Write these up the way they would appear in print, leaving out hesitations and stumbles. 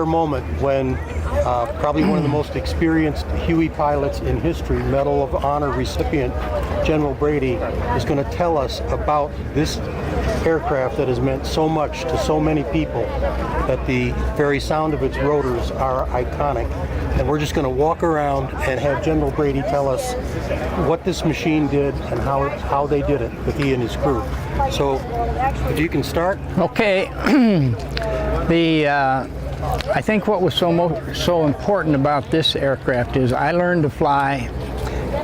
rare moment when probably one of the most experienced Huey pilots in history, Medal of Honor recipient General Brady, is going to tell us about this aircraft that has meant so much to so many people that the very sound of its rotors are iconic. And we're just going to walk around and have General Brady tell us what this machine did and how they did it with he and his crew. So if you can start. Okay. I think what was so important about this aircraft is I learned to fly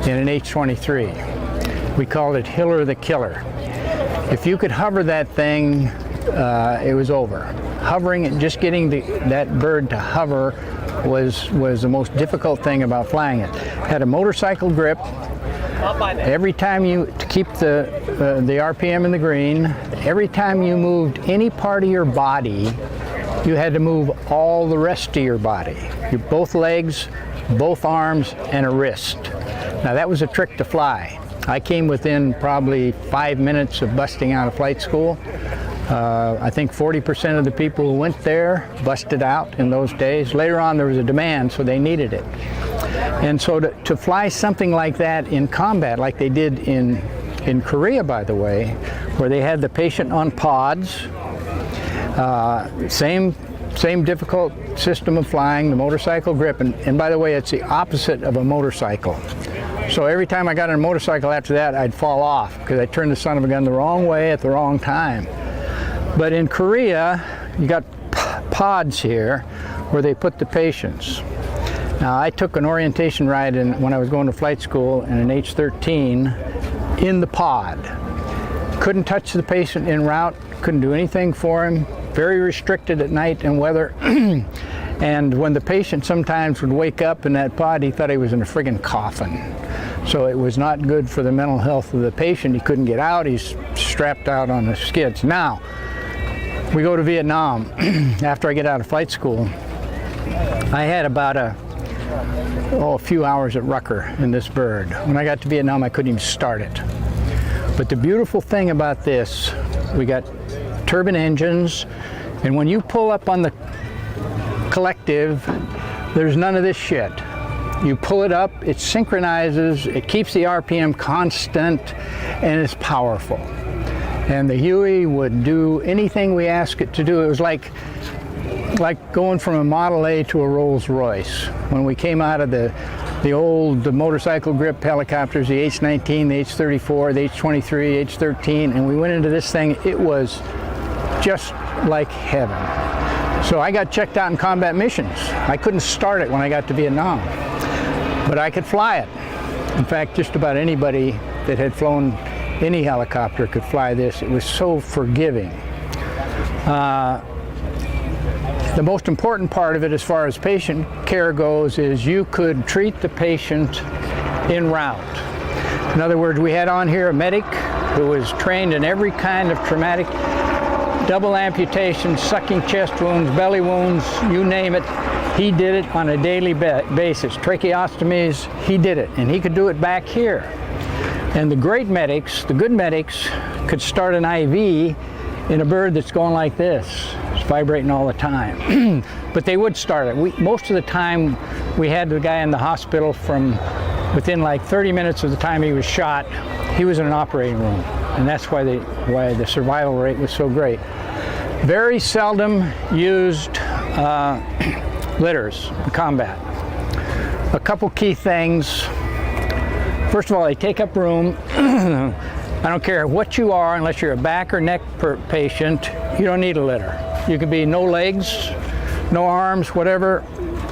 in an H-23. We called it Hiller the Killer. If you could hover that thing, it was over. Hovering and just getting that bird to hover was the most difficult thing about flying it. Had a motorcycle grip. Every time to keep the RPM in the green, every time you moved any part of your body, you had to move all the rest of your body. Both legs, both arms, and a wrist. Now that was a trick to fly. I came within probably 5 minutes of busting out of flight school. I think 40% of the people who went there busted out in those days. Later on there was a demand, so they needed it. And so to fly something like that in combat, like they did in Korea, by the way, where they had the patient on pods, same difficult system of flying, the motorcycle grip, and by the way, it's the opposite of a motorcycle. So every time I got on a motorcycle after that, I'd fall off because I turned the son of a gun the wrong way at the wrong time. But in Korea, you got pods here where they put the patients. Now, I took an orientation ride when I was going to flight school in an H-13 in the pod. Couldn't touch the patient en route, couldn't do anything for him, very restricted at night and weather. And when the patient sometimes would wake up in that pod, he thought he was in a friggin' coffin. So it was not good for the mental health of the patient. He couldn't get out, he's strapped out on the skids. Now, we go to Vietnam. After I get out of flight school, I had about a few hours at Rucker in this bird. When I got to Vietnam, I couldn't even start it. But the beautiful thing about this, we got turbine engines, and when you pull up on the collective, there's none of this shit. You pull it up, it synchronizes, it keeps the RPM constant, and it's powerful. And the Huey would do anything we asked it to do. It was like going from a Model A to a Rolls Royce. When we came out of the old motorcycle grip helicopters, the H-19, the H-34, the H-23, H-13, and we went into this thing, it was just like heaven. So I got checked out in combat missions. I couldn't start it when I got to Vietnam, but I could fly it. In fact, just about anybody that had flown any helicopter could fly this. It was so forgiving. The most important part of it as far as patient care goes is you could treat the patient en route. In other words, we had on here a medic who was trained in every kind of traumatic, double amputation, sucking chest wounds, belly wounds, you name it. He did it on a daily basis. Tracheostomies, he did it, and he could do it back here. And the great medics, the good medics, could start an IV in a bird that's going like this. It's vibrating all the time. But they would start it. Most of the time, we had the guy in the hospital from within like 30 minutes of the time he was shot, he was in an operating room. And that's why the survival rate was so great. Very seldom used litters in combat. A couple key things. First of all, they take up room. I don't care what you are, unless you're a back or neck patient, you don't need a litter. You could be no legs, no arms, whatever.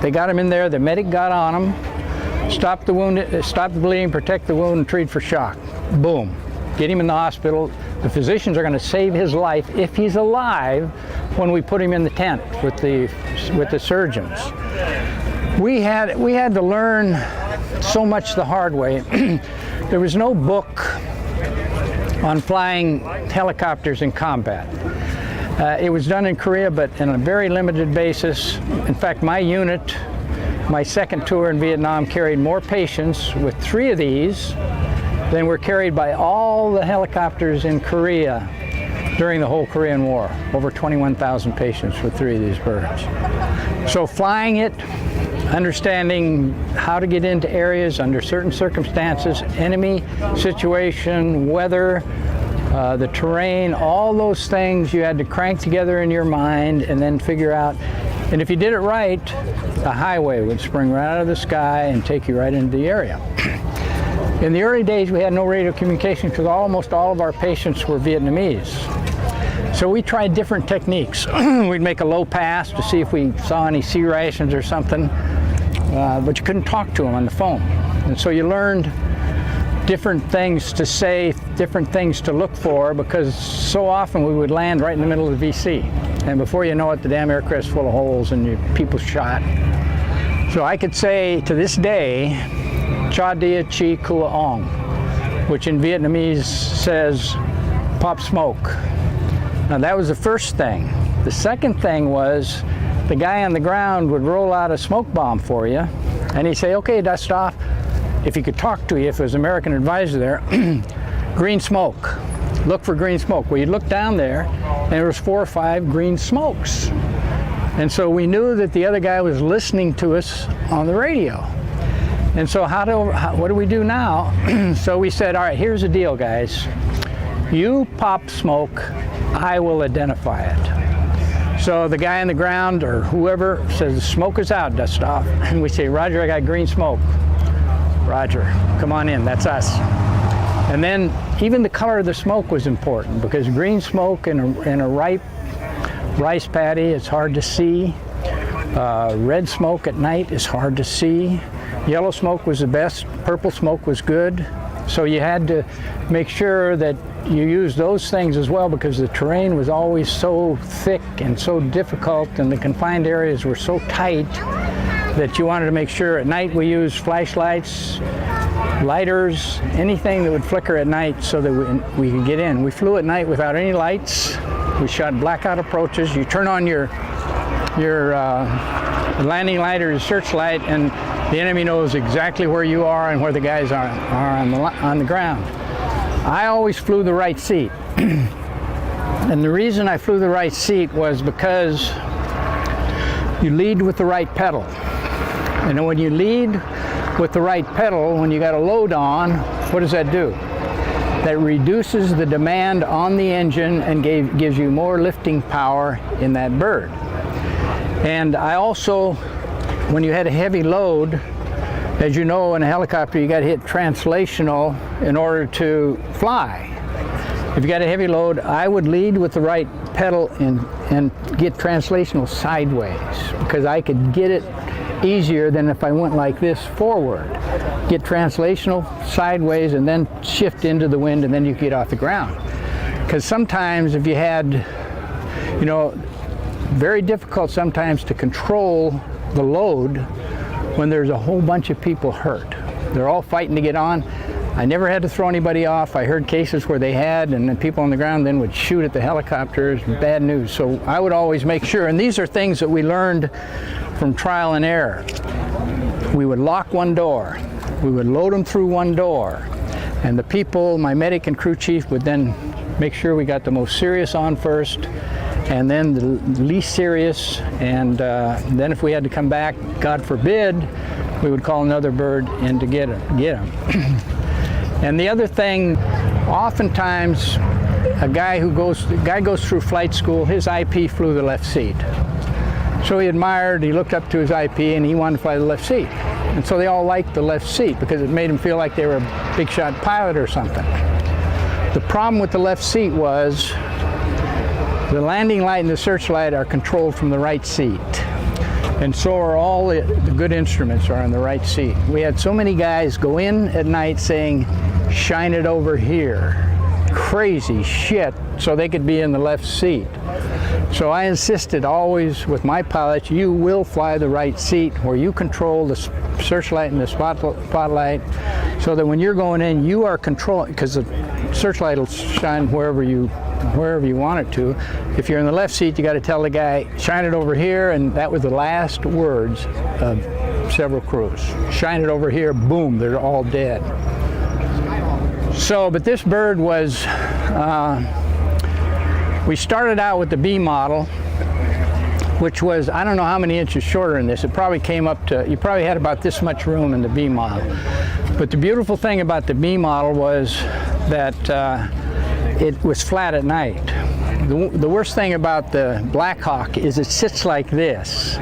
They got them in there, the medic got on them, stop the wound, stop the bleeding, protect the wound, and treat for shock. Boom. Get him in the hospital. The physicians are going to save his life if he's alive when we put him in the tent with the surgeons. We had to learn so much the hard way. There was no book on flying helicopters in combat. It was done in Korea, but on a very limited basis. In fact, my unit, my second tour in Vietnam, carried more patients with 3 of these than were carried by all the helicopters in Korea during the whole Korean War. Over 21,000 patients with 3 of these birds. So flying it, understanding how to get into areas under certain circumstances, enemy situation, weather, the terrain, all those things you had to crank together in your mind and then figure out. And if you did it right, a highway would spring right out of the sky and take you right into the area. In the early days, we had no radio communication because almost all of our patients were Vietnamese. So we tried different techniques. We'd make a low pass to see if we saw any sea rations or something, but you couldn't talk to them on the phone. And so you learned different things to say, different things to look for, because so often we would land right in the middle of the VC. And before you know it, the damn aircraft's full of holes and people shot. So I could say to this day, Cha Dia Chi Kua Ong, which in Vietnamese says, pop smoke. Now that was the first thing. The second thing was the guy on the ground would roll out a smoke bomb for you, and he'd say, okay, dust off. If he could talk to you, if it was an American advisor there, green smoke. Look for green smoke. Well, you'd look down there, and there was 4 or 5 green smokes. And so we knew that the other guy was listening to us on the radio. And so what do we do now? So we said, all right, here's the deal, guys. You pop smoke, I will identify it. So the guy on the ground or whoever says, the smoke is out, dust off. And we say, Roger, I got green smoke. Roger, come on in, that's us. And then even the color of the smoke was important, because green smoke in a ripe rice paddy is hard to see. Red smoke at night is hard to see. Yellow smoke was the best, purple smoke was good. So you had to make sure that you used those things as well, because the terrain was always so thick and so difficult, and the confined areas were so tight that you wanted to make sure. At night we used flashlights, lighters, anything that would flicker at night so that we could get in. We flew at night without any lights. We shot blackout approaches. You turn on your landing light or your searchlight, and the enemy knows exactly where you are and where the guys are on the ground. I always flew the right seat. And the reason I flew the right seat was because you lead with the right pedal. And when you lead with the right pedal, when you got a load on, what does that do? That reduces the demand on the engine and gives you more lifting power in that bird. And I also, when you had a heavy load, as you know, in a helicopter, you got to hit translational in order to fly. If you got a heavy load, I would lead with the right pedal and get translational sideways, because I could get it easier than if I went like this forward. Get translational sideways and then shift into the wind, and then you get off the ground. Because sometimes if you had, you know, very difficult sometimes to control the load when there's a whole bunch of people hurt. They're all fighting to get on. I never had to throw anybody off. I heard cases where they had, and then people on the ground then would shoot at the helicopters. Bad news. So I would always make sure, and these are things that we learned from trial and error. We would lock one door. We would load them through one door. And the people, my medic and crew chief, would then make sure we got the most serious on first, and then the least serious, and then if we had to come back, God forbid, we would call another bird in to get him. And the other thing, oftentimes, a guy goes through flight school, his IP flew the left seat. So he looked up to his IP, and he wanted to fly the left seat. And so they all liked the left seat because it made him feel like they were a big shot pilot or something. The problem with the left seat was the landing light and the searchlight are controlled from the right seat. And so are all the good instruments are on the right seat. We had so many guys go in at night saying, shine it over here. Crazy shit, so they could be in the left seat. So I insisted always with my pilots, you will fly the right seat where you control the searchlight and the spotlight, so that when you're going in, you are controlling, because the searchlight will shine wherever you want it to. If you're in the left seat, you got to tell the guy, shine it over here, and that was the last words of several crews. Shine it over here, boom, they're all dead. So, but this bird was, we started out with the B model, which was, I don't know how many inches shorter than this. It probably came up to, you probably had about this much room in the B model. But the beautiful thing about the B model was that it was flat at night. The worst thing about the Black Hawk is it sits like this.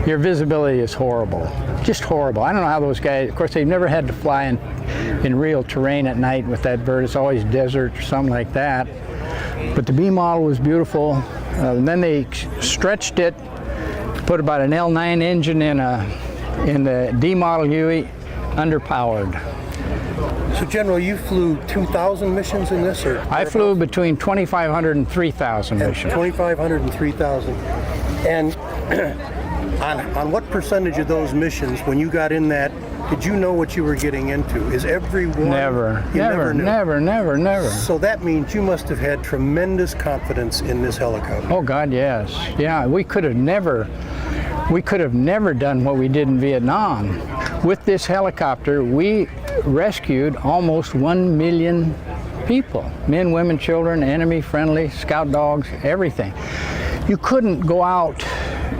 Your visibility is horrible, just horrible. I don't know how those guys, of course they've never had to fly in real terrain at night with that bird. It's always desert or something like that. But the B model was beautiful. And then they stretched it, put about an L9 engine in the D model Huey, underpowered. So General, you flew 2,000 missions in this, or? I flew between 2,500 and 3,000 missions. 2,500 and 3,000. And on what percentage of those missions, when you got in that, did you know what you were getting into? Is every one? Never, You never, knew? never, never, never. So that means you must have had tremendous confidence in this helicopter. Oh God, yes. Yeah, we could have never done what we did in Vietnam. With this helicopter, we rescued almost 1 million people. Men, women, children, enemy friendly, scout dogs, everything. You couldn't go out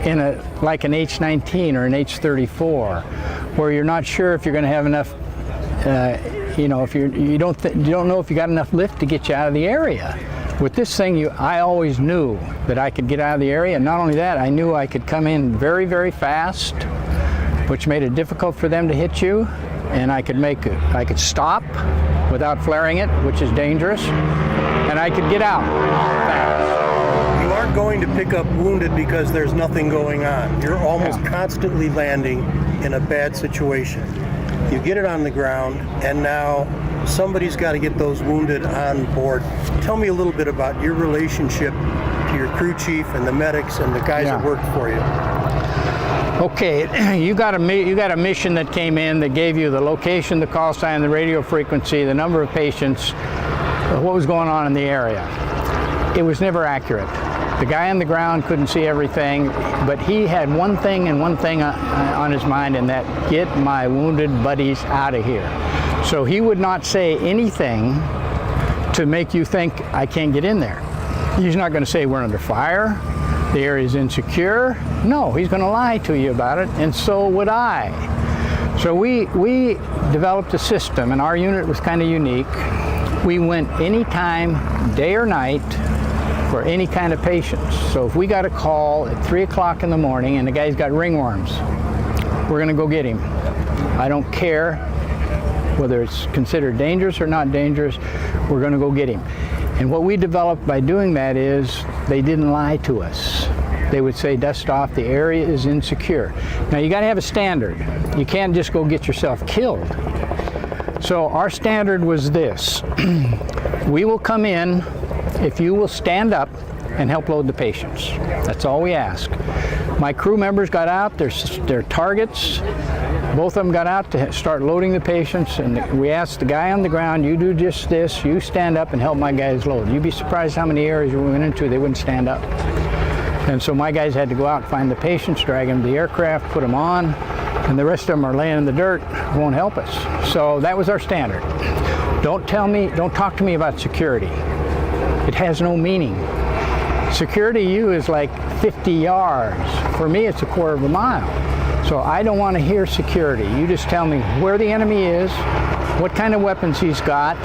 in like an H-19 or an H-34 where you're not sure if you're going to have enough, if you don't know if you got enough lift to get you out of the area. With this thing, I always knew that I could get out of the area, and not only that, I knew I could come in very, very fast, which made it difficult for them to hit you, and I could stop without flaring it, which is dangerous, and I could get out fast. You aren't going to pick up wounded because there's nothing going on. You're almost constantly landing in a bad situation. You get it on the ground, and now somebody's got to get those wounded on board. Tell me a little bit about your relationship to your crew chief and the medics and the guys that worked for you. Okay, you got a mission that came in that gave you the location, the call sign, the radio frequency, the number of patients, what was going on in the area. It was never accurate. The guy on the ground couldn't see everything, but he had one thing on his mind, and that, get my wounded buddies out of here. So he would not say anything to make you think I can't get in there. He's not going to say we're under fire, the area is insecure. No, he's going to lie to you about it, and so would I. So we developed a system, and our unit was kind of unique. We went anytime, day or night, for any kind of patients. So if we got a call at 3 o'clock in the morning and the guy's got ringworms, we're going to go get him. I don't care whether it's considered dangerous or not dangerous, we're going to go get him. And what we developed by doing that is they didn't lie to us. They would say, dust off, the area is insecure. Now you got to have a standard. You can't just go get yourself killed. So our standard was this. We will come in if you will stand up and help load the patients. That's all we ask. My crew members got out, their targets. Both of them got out to start loading the patients, and we asked the guy on the ground, you do just this, you stand up and help my guys load. You'd be surprised how many areas we went into they wouldn't stand up. And so my guys had to go out and find the patients, drag them to the aircraft, put them on, and the rest of them are laying in the dirt, won't help us. So that was our standard. Don't talk to me about security. It has no meaning. Security to you is like 50 yards. For me, it's a quarter of a mile. So I don't want to hear security. You just tell me where the enemy is, what kind of weapons he's got,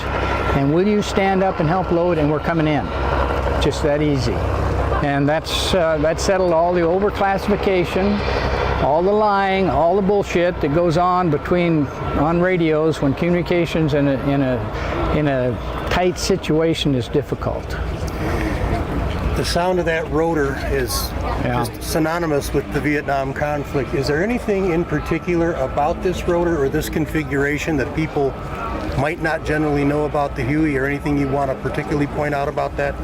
and will you stand up and help load, and we're coming in. Just that easy. And that settled all the overclassification, all the lying, all the bullshit that goes on on radios when communications in a tight situation is difficult. The sound of that rotor is just synonymous with the Vietnam conflict. Is there anything in particular about this rotor or this configuration that people might not generally know about the Huey, or anything you want to particularly point out about that?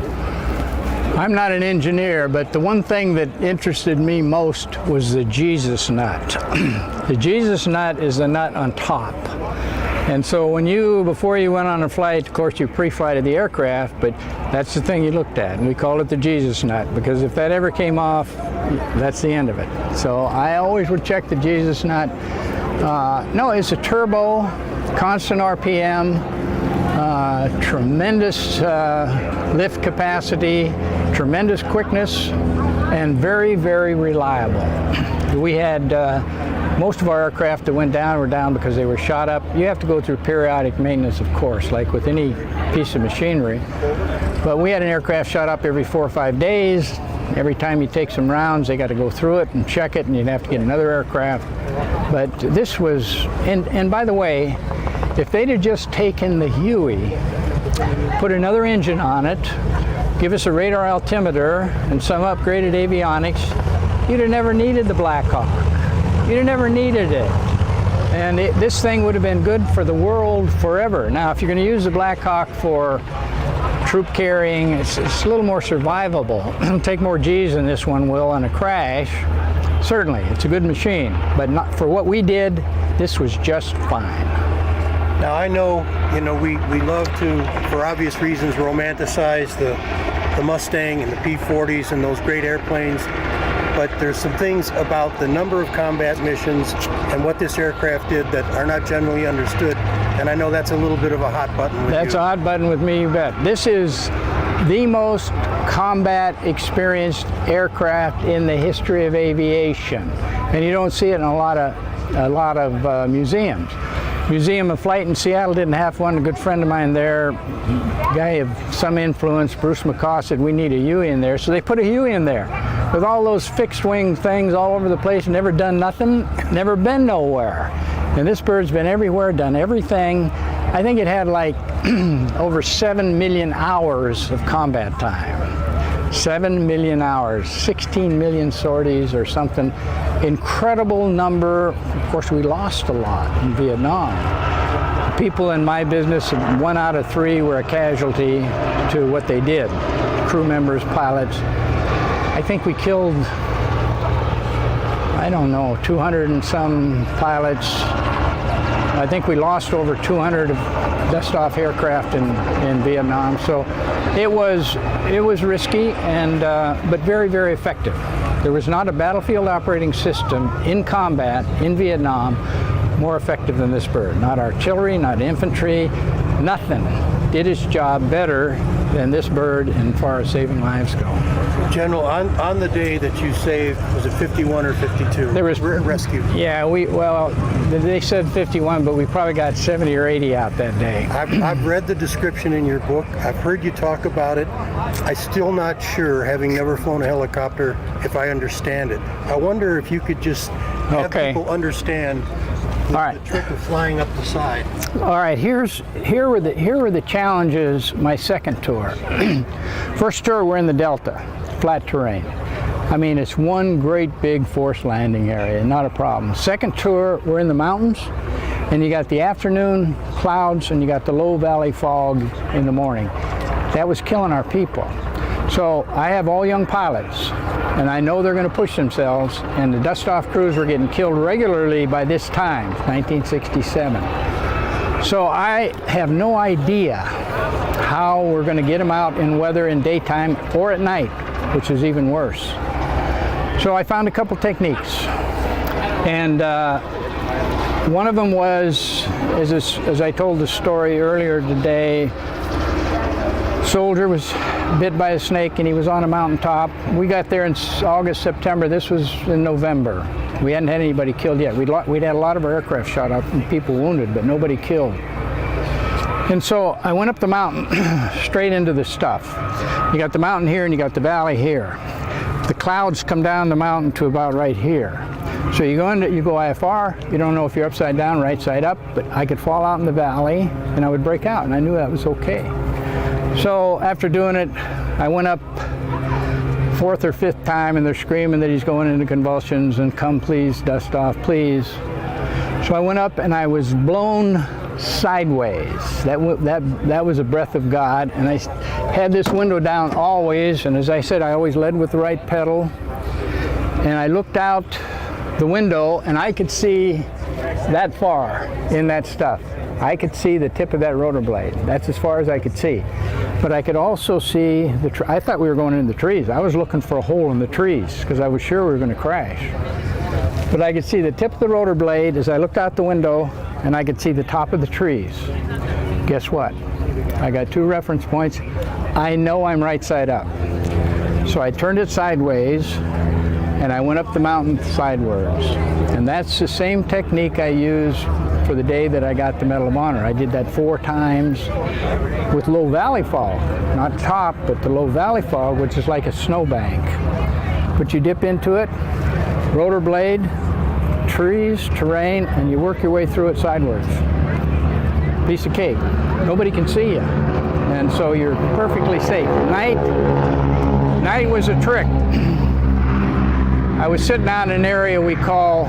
I'm not an engineer, but the one thing that interested me most was the Jesus nut. The Jesus nut is the nut on top. And so before you went on a flight, of course you pre-flighted the aircraft, but that's the thing you looked at, and we called it the Jesus nut, because if that ever came off, that's the end of it. So I always would check the Jesus nut. No, it's a turbo, constant RPM, tremendous lift capacity, tremendous quickness. and very, very reliable. We had most of our aircraft that went down were down because they were shot up. You have to go through periodic maintenance, of course, like with any piece of machinery. But we had an aircraft shot up every 4 or 5 days. Every time you take some rounds, they got to go through it and check it, and you'd have to get another aircraft. But this was, and by the way, if they'd have just taken the Huey, put another engine on it, give us a radar altimeter and some upgraded avionics, you'd have never needed the Black Hawk. You'd have never needed it. And this thing would have been good for the world forever. Now, if you're going to use the Black Hawk for troop carrying, it's a little more survivable. It'll take more G's than this one will in a crash. Certainly, it's a good machine, but not for what we did. This was just fine. Now I know, we love to, for obvious reasons, romanticize the Mustang and the P-40s and those great airplanes. But there's some things about the number of combat missions and what this aircraft did that are not generally understood. And I know that's a little bit of a hot button with you. That's a hot button with me, you bet. This is the most combat experienced aircraft in the history of aviation. And you don't see it in a lot of museums. Museum of Flight in Seattle didn't have one. A good friend of mine there, guy of some influence, Bruce McCaw, said we need a Huey in there. So they put a Huey in there with all those fixed wing things all over the place, never done nothing, never been nowhere. And this bird's been everywhere, done everything. I think it had like over 7 million hours of combat time. 7 million hours, 16 million sorties or something. Incredible number. Of course, we lost a lot in Vietnam. People in my business, 1 out of 3 were a casualty to what they did. Crew members, pilots. I think we killed, I don't know, 200 and some pilots. I think we lost over 200 dust-off aircraft in Vietnam. So it was risky, and but very, very effective. There was not a battlefield operating system in combat in Vietnam more effective than this bird. Not artillery, not infantry, nothing did its job better than this bird as far as saving lives go. General, on the day that you saved, was it 51 or 52? There was rescued. Yeah, they said 51, but we probably got 70 or 80 out that day. I've read the description in your book. I've heard you talk about it. I'm still not sure, having never flown a helicopter, if I understand it. I wonder if you could just have people understand the trick of flying up the side. All right, here were the challenges my second tour. First tour, we're in the Delta, flat terrain. I mean, it's one great big forced landing area, not a problem. Second tour, we're in the mountains, and you got the afternoon clouds and you got the low valley fog in the morning. That was killing our people. So I have all young pilots, and I know they're going to push themselves, and the dust-off crews were getting killed regularly by this time, 1967. So I have no idea how we're going to get them out in weather in daytime or at night, which is even worse. So I found a couple techniques, and one of them was, as I told the story earlier today, soldier was bit by a snake and he was on a mountaintop. We got there in August, September. This was in November. We hadn't had anybody killed yet. We'd had a lot of our aircraft shot up and people wounded, but nobody killed. And so I went up the mountain straight into the stuff. You got the mountain here and you got the valley here. The clouds come down the mountain to about right here. So you go IFR, you don't know if you're upside down, right side up, but I could fall out in the valley and I would break out, and I knew that was okay. So after doing it, I went up 4th or 5th time, and they're screaming that he's going into convulsions and come please, dust off, please. So I went up and I was blown sideways. That was a breath of God, and I had this window down always, and as I said, I always led with the right pedal, and I looked out the window and I could see that far in that stuff. I could see the tip of that rotor blade. That's as far as I could see. But I could also see I thought we were going into the trees. I was looking for a hole in the trees because I was sure we were going to crash. But I could see the tip of the rotor blade as I looked out the window, and I could see the top of the trees. Guess what? I got 2 reference points. I know I'm right side up. So I turned it sideways and I went up the mountain sidewards. And that's the same technique I used for the day that I got the Medal of Honor. I did that 4 times with low valley fog. Not top, but the low valley fog, which is like a snowbank. But you dip into it, rotor blade, trees, terrain, and you work your way through it sideways. Piece of cake. Nobody can see you. And so you're perfectly safe. Night was a trick. I was sitting out in an area we call,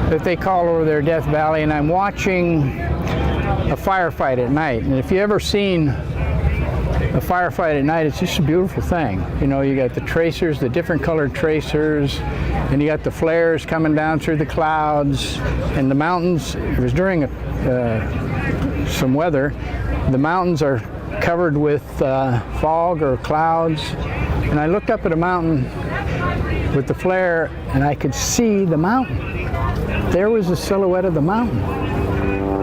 that they call over there Death Valley, and I'm watching a firefight at night. And if you ever seen a firefight at night, it's just a beautiful thing. You know, you got the tracers, the different colored tracers, and you got the flares coming down through the clouds, and the mountains. It was during some weather. The mountains are covered with fog or clouds, and I looked up at a mountain with the flare, and I could see the mountain. There was a silhouette of the mountain,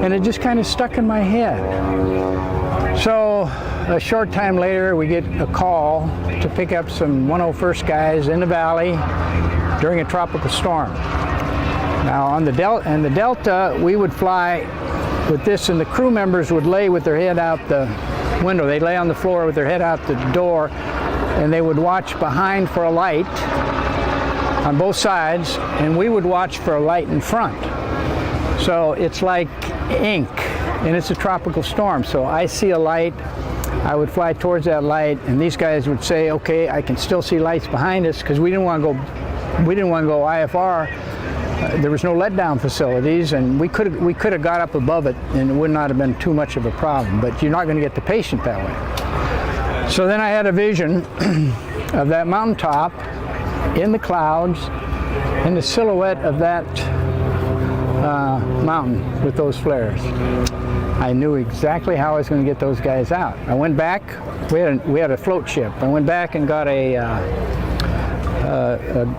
and it just kind of stuck in my head. So a short time later, we get a call to pick up some 101st guys in the valley during a tropical storm. Now on the Delta, we would fly with this, and the crew members would lay with their head out the window. They'd lay on the floor with their head out the door, and they would watch behind for a light on both sides, and we would watch for a light in front. So it's like ink, and it's a tropical storm. So I see a light, I would fly towards that light, and these guys would say, okay, I can still see lights behind us, because we didn't want to go IFR. There was no letdown facilities, and we could have got up above it, and it would not have been too much of a problem. But you're not going to get the patient that way. So then I had a vision of that mountaintop in the clouds, and the silhouette of that mountain with those flares. I knew exactly how I was going to get those guys out. I went back. We had a float ship. I went back and got a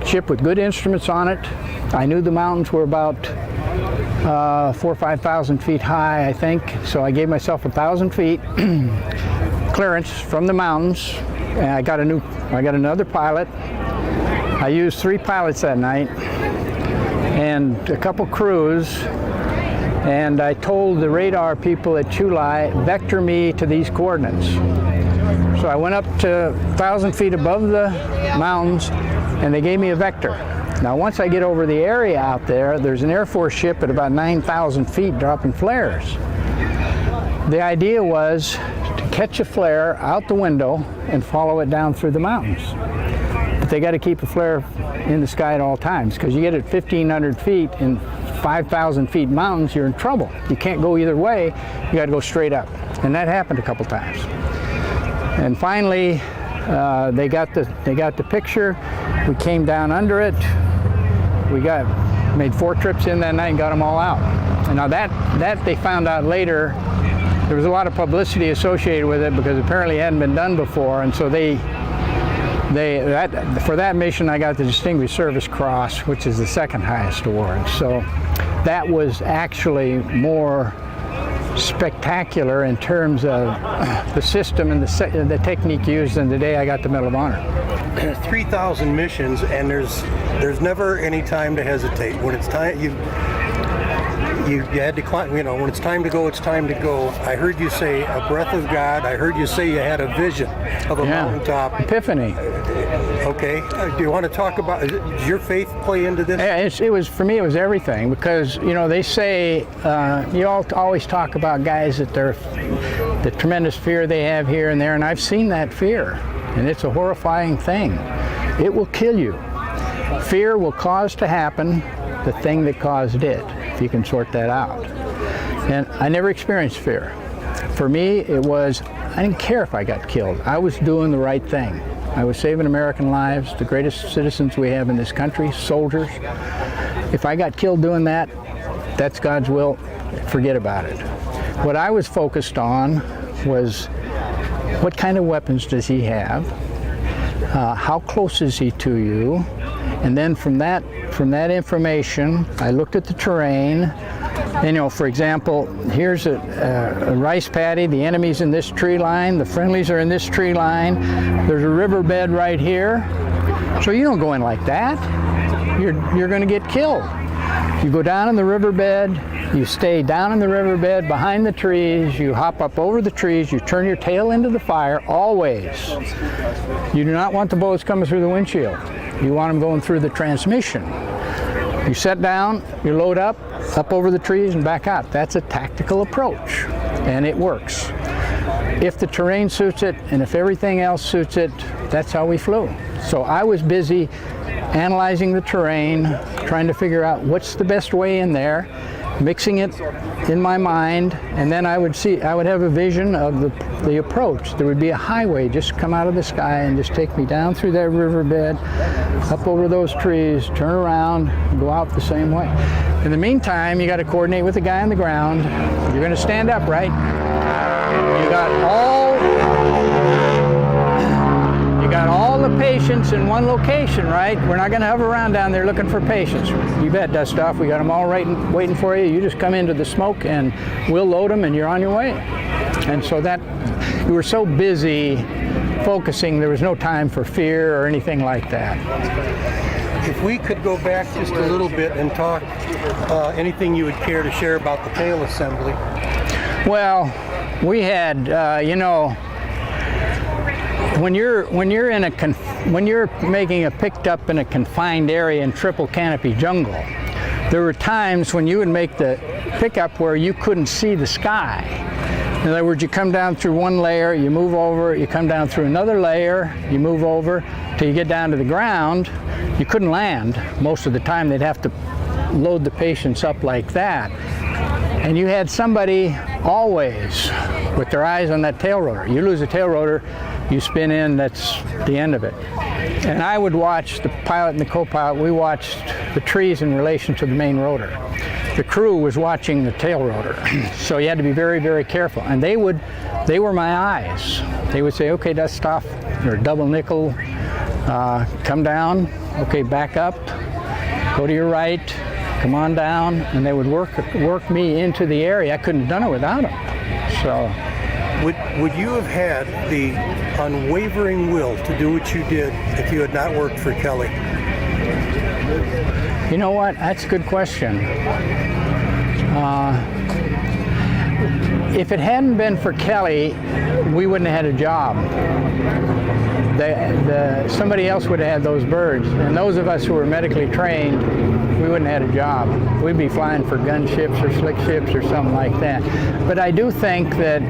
ship with good instruments on it. I knew the mountains were about 4,000 or 5,000 feet high, I think. So I gave myself 1,000 feet clearance from the mountains, and I got another pilot. I used 3 pilots that night and a couple crews, and I told the radar people at Chulai, vector me to these coordinates. So I went up to 1,000 feet above the mountains, and they gave me a vector. Now once I get over the area out there, there's an Air Force ship at about 9,000 feet dropping flares. The idea was to catch a flare out the window and follow it down through the mountains. But they got to keep a flare in the sky at all times, because you get at 1,500 feet in 5,000 feet mountains, you're in trouble. You can't go either way, you got to go straight up. And that happened a couple times. And finally, they got the picture. We came down under it. We made 4 trips in that night and got them all out. And now that they found out later, there was a lot of publicity associated with it, because apparently it hadn't been done before, and so for that mission I got the Distinguished Service Cross, which is the 2nd highest award. So that was actually more spectacular in terms of the system and the technique used than the day I got the Medal of Honor. 3,000 missions, and there's never any time to hesitate. When it's time, you had to climb. You know, when it's time to go, it's time to go. I heard you say a breath of God. I heard you say you had a vision of a mountaintop. Epiphany. Okay. Do you want to talk about? Does your faith play into this? Yeah, it was for me. It was everything, because you know they say you all always talk about guys that the tremendous fear they have here and there, and I've seen that fear, and it's a horrifying thing. It will kill you. Fear will cause to happen the thing that caused it, if you can sort that out. And I never experienced fear. For me, it was, I didn't care if I got killed. I was doing the right thing. I was saving American lives, the greatest citizens we have in this country, soldiers. If I got killed doing that, that's God's will. Forget about it. What I was focused on was, what kind of weapons does he have? How close is he to you? And then from that information, I looked at the terrain, And, you know, for example, here's a rice paddy. The enemy's in this tree line. The friendlies are in this tree line. There's a riverbed right here. So you don't go in like that. You're going to get killed. You go down in the riverbed. You stay down in the riverbed behind the trees. You hop up over the trees. You turn your tail into the fire always. You do not want the bullets coming through the windshield. You want them going through the transmission. You set down, you load up over the trees and back out. That's a tactical approach, and it works. If the terrain suits it, and if everything else suits it, that's how we flew. So I was busy analyzing the terrain, trying to figure out what's the best way in there, mixing it in my mind, and then I would have a vision of the approach. There would be a highway just come out of the sky and just take me down through that riverbed, up over those trees, turn around, and go out the same way. In the meantime, you got to coordinate with the guy on the ground. You're going to stand up, right? You got all the patients in one location, right? We're not going to hover around down there looking for patients. You bet, Dustoff. We got them all waiting for you. You just come into the smoke and we'll load them and you're on your way. And so that, you were so busy focusing, there was no time for fear or anything like that. If we could go back just a little bit and talk anything you would care to share about the tail assembly. Well, we had, you know, when you're making a picked up in a confined area in triple canopy jungle, there were times when you would make the pickup where you couldn't see the sky. In other words, you come down through one layer, you move over, you come down through another layer, you move over till you get down to the ground. You couldn't land most of the time. They'd have to load the patients up like that. And you had somebody always with their eyes on that tail rotor. You lose a tail rotor, you spin in, that's the end of it. And I would watch the pilot and the co-pilot, we watched the trees in relation to the main rotor. The crew was watching the tail rotor. So you had to be very, very careful. And they were my eyes. They would say, okay, Dustoff, you're a double nickel, come down, okay, back up, go to your right, come on down, and they would work me into the area. I couldn't have done it without them. So, would you have had the unwavering will to do what you did if you had not worked for Kelly? You know what? That's a good question. If it hadn't been for Kelly, we wouldn't have had a job. Somebody else would have had those birds, and those of us who were medically trained, we wouldn't have had a job. We'd be flying for gun ships or slick ships or something like that. But I do think that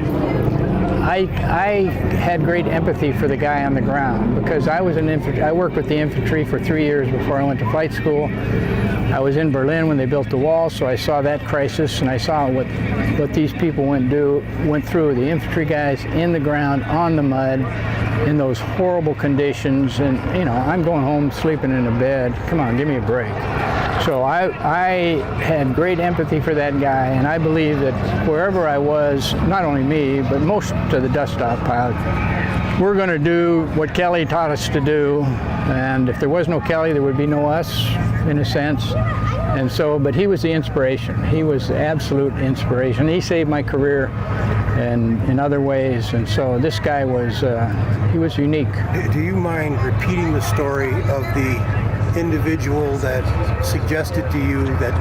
I had great empathy for the guy on the ground because I was I worked with the infantry for 3 years before I went to flight school. I was in Berlin when they built the wall, so I saw that crisis and I saw what these people went through. The infantry guys in the ground, on the mud, in those horrible conditions, and you know, I'm going home sleeping in a bed. Come on, give me a break. So I had great empathy for that guy, and I believe that wherever I was, not only me, but most of the Dustoff pilots, we're going to do what Kelly taught us to do, and if there was no Kelly, there would be no us, in a sense. And so, but he was the inspiration. He was the absolute inspiration. He saved my career and in other ways, and so this guy was, he was unique. Do you mind repeating the story of the individual that suggested to you that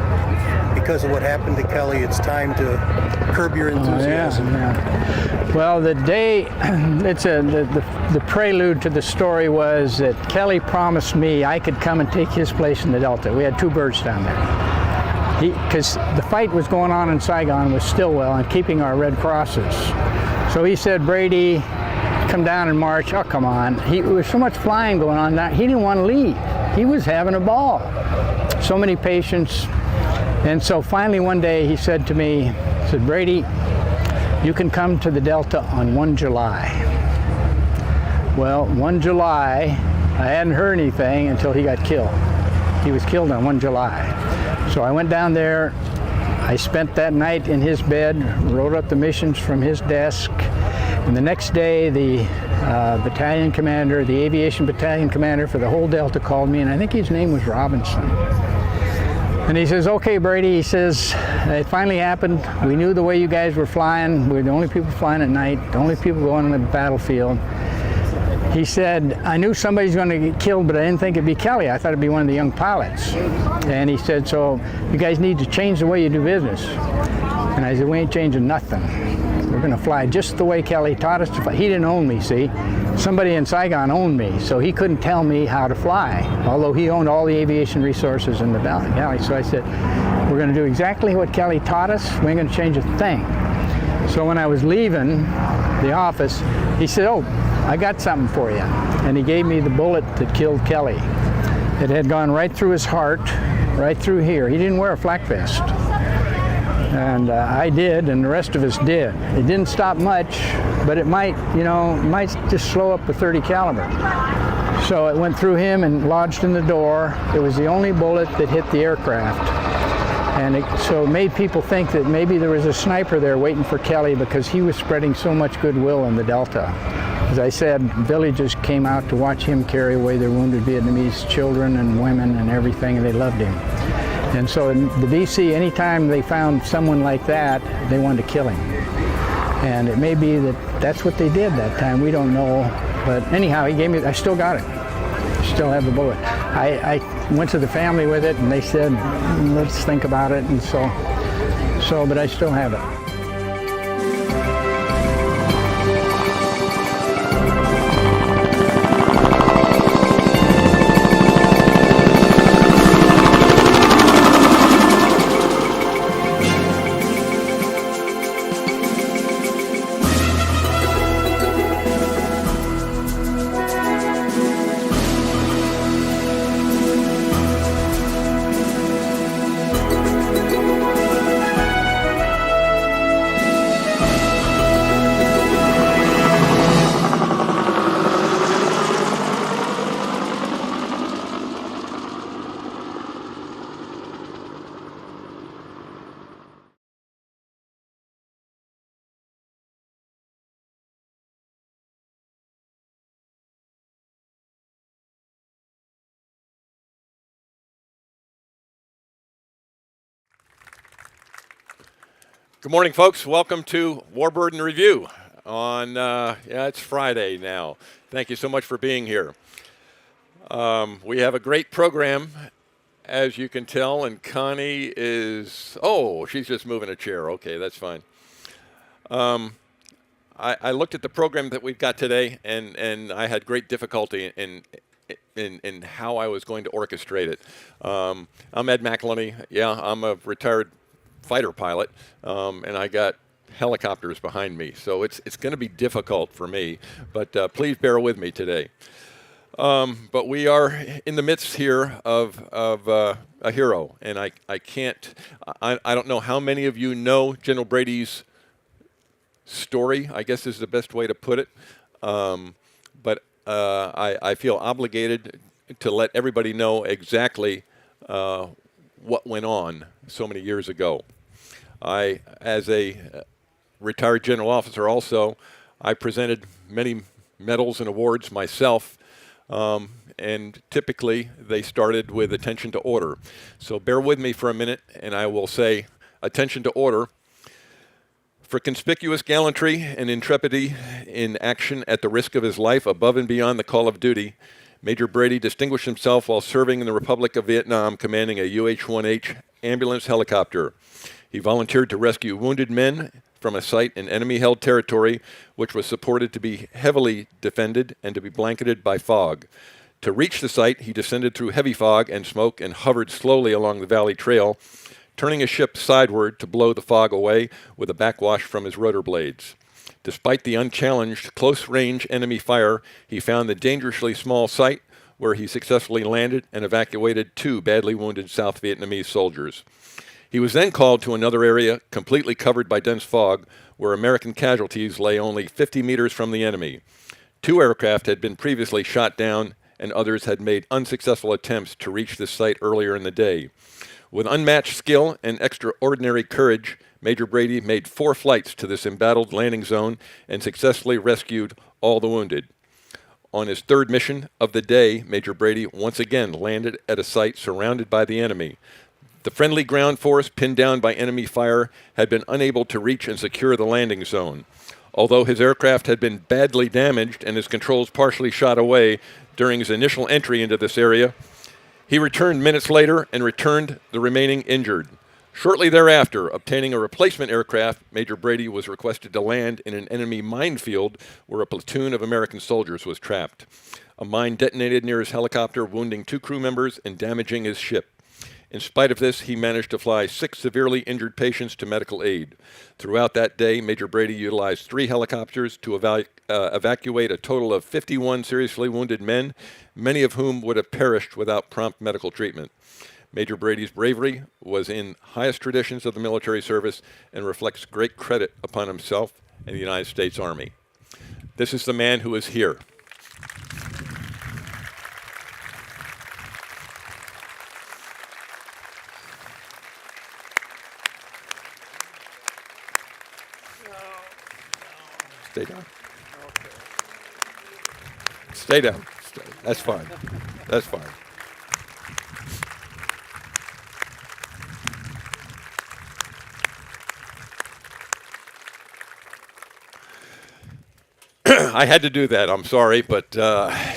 because of what happened to Kelly, it's time to curb your enthusiasm? Yeah. Well, the day, the prelude to the story was that Kelly promised me I could come and take his place in the Delta. We had 2 birds down there. Because the fight was going on in Saigon with Stilwell and keeping our Red Crosses. So he said, Brady, come down and march. Oh, come on. There was so much flying going on down. He didn't want to leave. He was having a ball. So many patients. And so finally one day he said to me, he said, Brady, you can come to the Delta on 1 July. Well, 1 July, I hadn't heard anything until he got killed. He was killed on 1 July. So I went down there. I spent that night in his bed, wrote up the missions from his desk. And the next day, the battalion commander, the aviation battalion commander for the whole Delta called me, and I think his name was Robinson. And he says, okay, Brady, he says, it finally happened. We knew the way you guys were flying. We were the only people flying at night, the only people going on the battlefield. He said, I knew somebody's going to get killed, but I didn't think it'd be Kelly. I thought it'd be one of the young pilots. And he said, so you guys need to change the way you do business. And I said, we ain't changing nothing. We're going to fly just the way Kelly taught us to fly. He didn't own me, see? Somebody in Saigon owned me, so he couldn't tell me how to fly, although he owned all the aviation resources in the valley. So I said, we're going to do exactly what Kelly taught us. We ain't going to change a thing. So when I was leaving the office, he said, oh, I got something for you. And he gave me the bullet that killed Kelly. It had gone right through his heart, right through here. He didn't wear a flak vest. And I did, and the rest of us did. It didn't stop much, but it might, might just slow up the .30 caliber. So it went through him and lodged in the door. It was the only bullet that hit the aircraft. And so it made people think that maybe there was a sniper there waiting for Kelly because he was spreading so much goodwill in the Delta. As I said, villages came out to watch him carry away their wounded Vietnamese children and women and everything, and they loved him. And so in the VC, anytime they found someone like that, they wanted to kill him. And it may be that that's what they did that time. We don't know. But anyhow, he gave me, I still got it. I still have the bullet. I went to the family with it, and they said, let's think about it. And but I still have it. Good morning, folks. Welcome to Warbird in Review on, it's Friday now. Thank you so much for being here. We have a great program, as you can tell, and Connie is, she's just moving a chair. Okay, that's fine. I looked at the program that we've got today, and I had great difficulty in how I was going to orchestrate it. I'm Ed McElhenney. Yeah, I'm a retired fighter pilot, and I got helicopters behind me, so it's going to be difficult for me, but please bear with me today. But we are in the midst here of a hero, and I don't know how many of you know General Brady's story, I guess is the best way to put it, but I feel obligated to let everybody know exactly what went on so many years ago. As a retired general officer also, I presented many medals and awards myself, and typically they started with attention to order. So bear with me for a minute, and I will say attention to order. For conspicuous gallantry and intrepidity in action at the risk of his life above and beyond the call of duty, Major Brady distinguished himself while serving in the Republic of Vietnam, commanding a UH-1H ambulance helicopter. He volunteered to rescue wounded men from a site in enemy-held territory, which was supported to be heavily defended and to be blanketed by fog. To reach the site, he descended through heavy fog and smoke and hovered slowly along the valley trail, turning his ship sideward to blow the fog away with a backwash from his rotor blades. Despite the unchallenged close-range enemy fire, he found the dangerously small site where he successfully landed and evacuated 2 badly wounded South Vietnamese soldiers. He was then called to another area completely covered by dense fog, where American casualties lay only 50 meters from the enemy. 2 aircraft had been previously shot down, and others had made unsuccessful attempts to reach this site earlier in the day. With unmatched skill and extraordinary courage, Major Brady made 4 flights to this embattled landing zone and successfully rescued all the wounded. On his 3rd mission of the day, Major Brady once again landed at a site surrounded by the enemy. The friendly ground force, pinned down by enemy fire, had been unable to reach and secure the landing zone. Although his aircraft had been badly damaged and his controls partially shot away during his initial entry into this area, he returned minutes later and returned the remaining injured. Shortly thereafter, obtaining a replacement aircraft, Major Brady was requested to land in an enemy minefield where a platoon of American soldiers was trapped. A mine detonated near his helicopter, wounding 2 crew members and damaging his ship. In spite of this, he managed to fly 6 severely injured patients to medical aid. Throughout that day, Major Brady utilized 3 helicopters to evacuate a total of 51 seriously wounded men, many of whom would have perished without prompt medical treatment. Major Brady's bravery was in highest traditions of the military service and reflects great credit upon himself and the United States Army. This is the man who is here. Stay down. Stay down. That's fine. That's fine. I had to do that. I'm sorry, but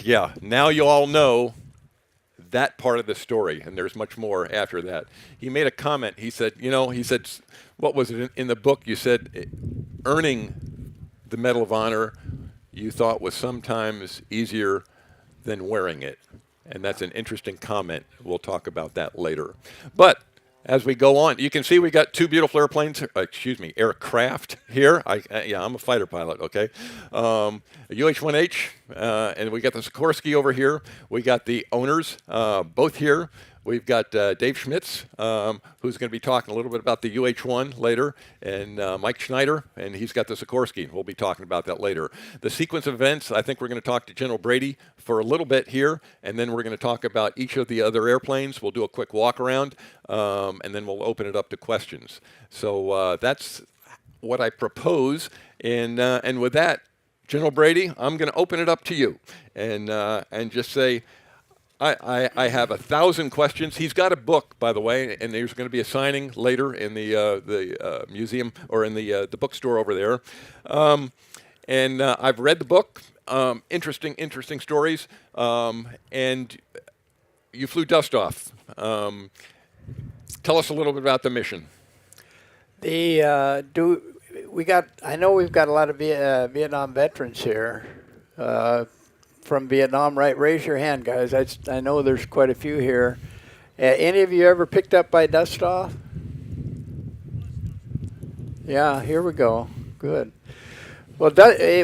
yeah, now you all know that part of the story, and there's much more after that. He made a comment. He said, what was it in the book? You said earning the Medal of Honor you thought was sometimes easier than wearing it. And that's an interesting comment. We'll talk about that later. But as we go on, you can see we got 2 beautiful aircraft here. I'm a fighter pilot, okay? A UH-1H, and we got the Sikorsky over here. We got the owners both here. We've got Dave Schmitz, who's going to be talking a little bit about the UH-1 later, and Mike Schneider, and he's got the Sikorsky. We'll be talking about that later. The sequence of events, I think we're going to talk to General Brady for a little bit here, and then we're going to talk about each of the other airplanes. We'll do a quick walk around, and then we'll open it up to questions. So that's what I propose, and with that, General Brady, I'm going to open it up to you, and just say, I have 1,000 questions. He's got a book, by the way, and there's going to be a signing later in the museum or in the bookstore over there. And I've read the book. Interesting stories. And you flew dust off. Tell us a little bit about the mission. I know we've got a lot of Vietnam veterans here. From Vietnam, right? Raise your hand, guys. I know there's quite a few here. Any of you ever picked up by dust off? Yeah, here we go. Good. Well, the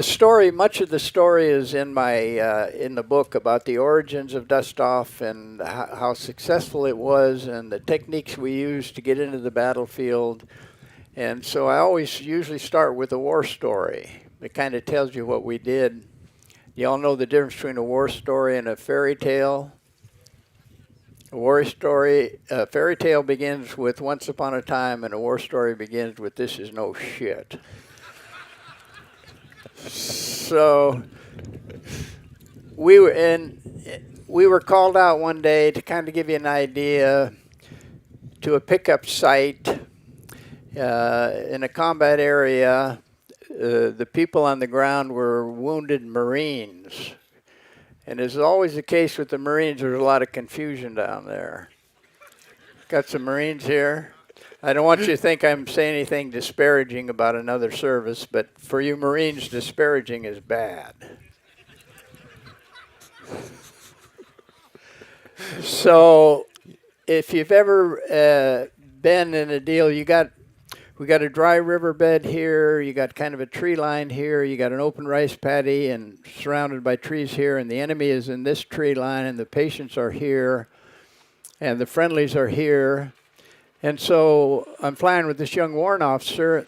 story. Much of the story is in the book about the origins of dust off and how successful it was and the techniques we used to get into the battlefield. And so I always usually start with a war story. It kind of tells you what we did. You all know the difference between a war story and a fairy tale. A fairy tale begins with once upon a time, and a war story begins with this is no shit. So we were called out one day to kind of give you an idea to a pickup site in a combat area. The people on the ground were wounded Marines. And as is always the case with the Marines, there's a lot of confusion down there. Got some Marines here. I don't want you to think I'm saying anything disparaging about another service, but for you Marines, disparaging is bad. So if you've ever been in a deal, we got a dry riverbed here, you got kind of a tree line here, you got an open rice paddy and surrounded by trees here, and the enemy is in this tree line, and the patients are here, and the friendlies are here. And so I'm flying with this young warrant officer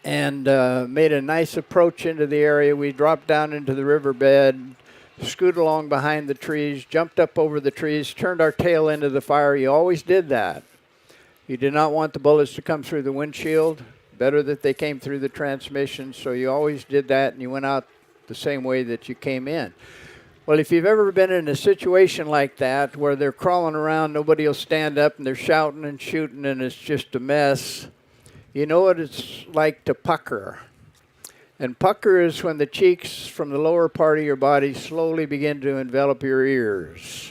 and made a nice approach into the area. We dropped down into the riverbed, scooted along behind the trees, jumped up over the trees, turned our tail into the fire. You always did that. You did not want the bullets to come through the windshield. Better that they came through the transmission, so you always did that, and you went out the same way that you came in. Well, if you've ever been in a situation like that where they're crawling around, nobody will stand up, and they're shouting and shooting, and it's just a mess, you know what it's like to pucker. And pucker is when the cheeks from the lower part of your body slowly begin to envelop your ears.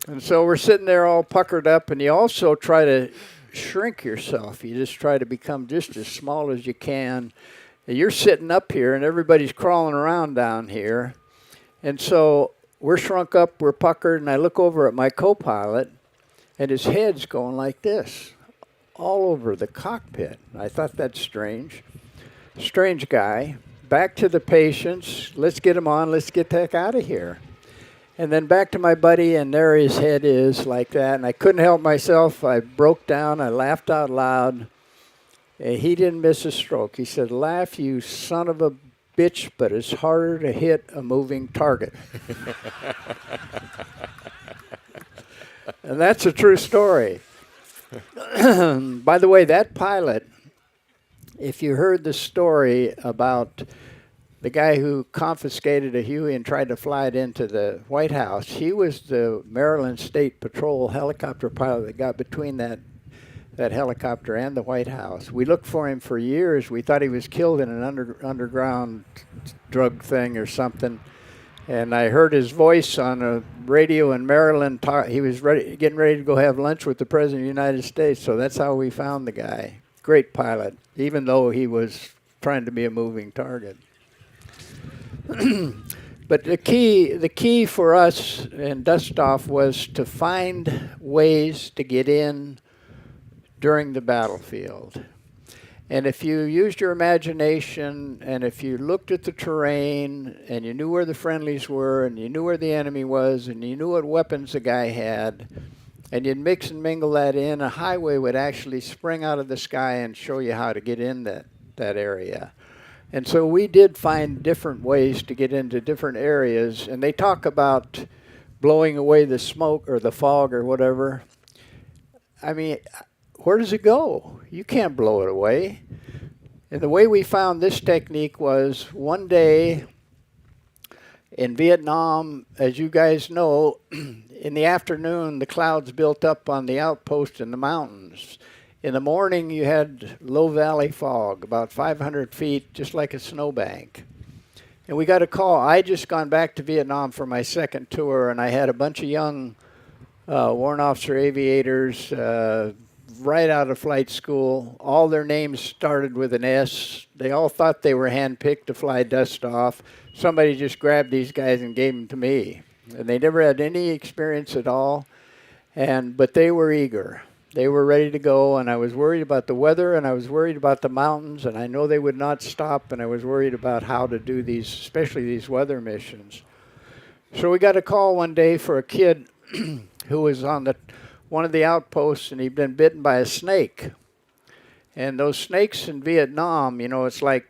And so we're sitting there all puckered up, and you also try to shrink yourself. You just try to become just as small as you can. And you're sitting up here, and everybody's crawling around down here. And so we're shrunk up, we're puckered, and I look over at my co-pilot, and his head's going like this, all over the cockpit. I thought that's strange. Strange guy. Back to the patients. Let's get him on. Let's get the heck out of here. And then back to my buddy, and there his head is like that. And I couldn't help myself. I broke down. I laughed out loud. And he didn't miss a stroke. He said, "Laugh, you son of a bitch, but it's harder to hit a moving target." And that's a true story. By the way, that pilot, if you heard the story about the guy who confiscated a Huey and tried to fly it into the White House, he was the Maryland State Patrol helicopter pilot that got between that helicopter and the White House. We looked for him for years. We thought he was killed in an underground drug thing or something. And I heard his voice on a radio in Maryland. He was getting ready to go have lunch with the President of the United States. So that's how we found the guy. Great pilot, even though he was trying to be a moving target. But the key for us in Dust Off was to find ways to get in during the battlefield. And if you used your imagination, and if you looked at the terrain, and you knew where the friendlies were, and you knew where the enemy was, and you knew what weapons the guy had, and you'd mix and mingle that in, a highway would actually spring out of the sky and show you how to get in that area. And so we did find different ways to get into different areas, and they talk about blowing away the smoke or the fog or whatever. I mean, where does it go? You can't blow it away. And the way we found this technique was one day in Vietnam, as you guys know, in the afternoon, the clouds built up on the outpost in the mountains. In the morning, you had low valley fog, about 500 feet, just like a snowbank. And we got a call. I had just gone back to Vietnam for my second tour, and I had a bunch of young warrant officer aviators right out of flight school. All their names started with an S. They all thought they were handpicked to fly Dust Off. Somebody just grabbed these guys and gave them to me. And they never had any experience at all, but they were eager. They were ready to go, and I was worried about the weather, and I was worried about the mountains, and I know they would not stop, and I was worried about how to do these, especially these weather missions. So we got a call one day for a kid who was on one of the outposts, and he'd been bitten by a snake. And those snakes in Vietnam, you know, it's like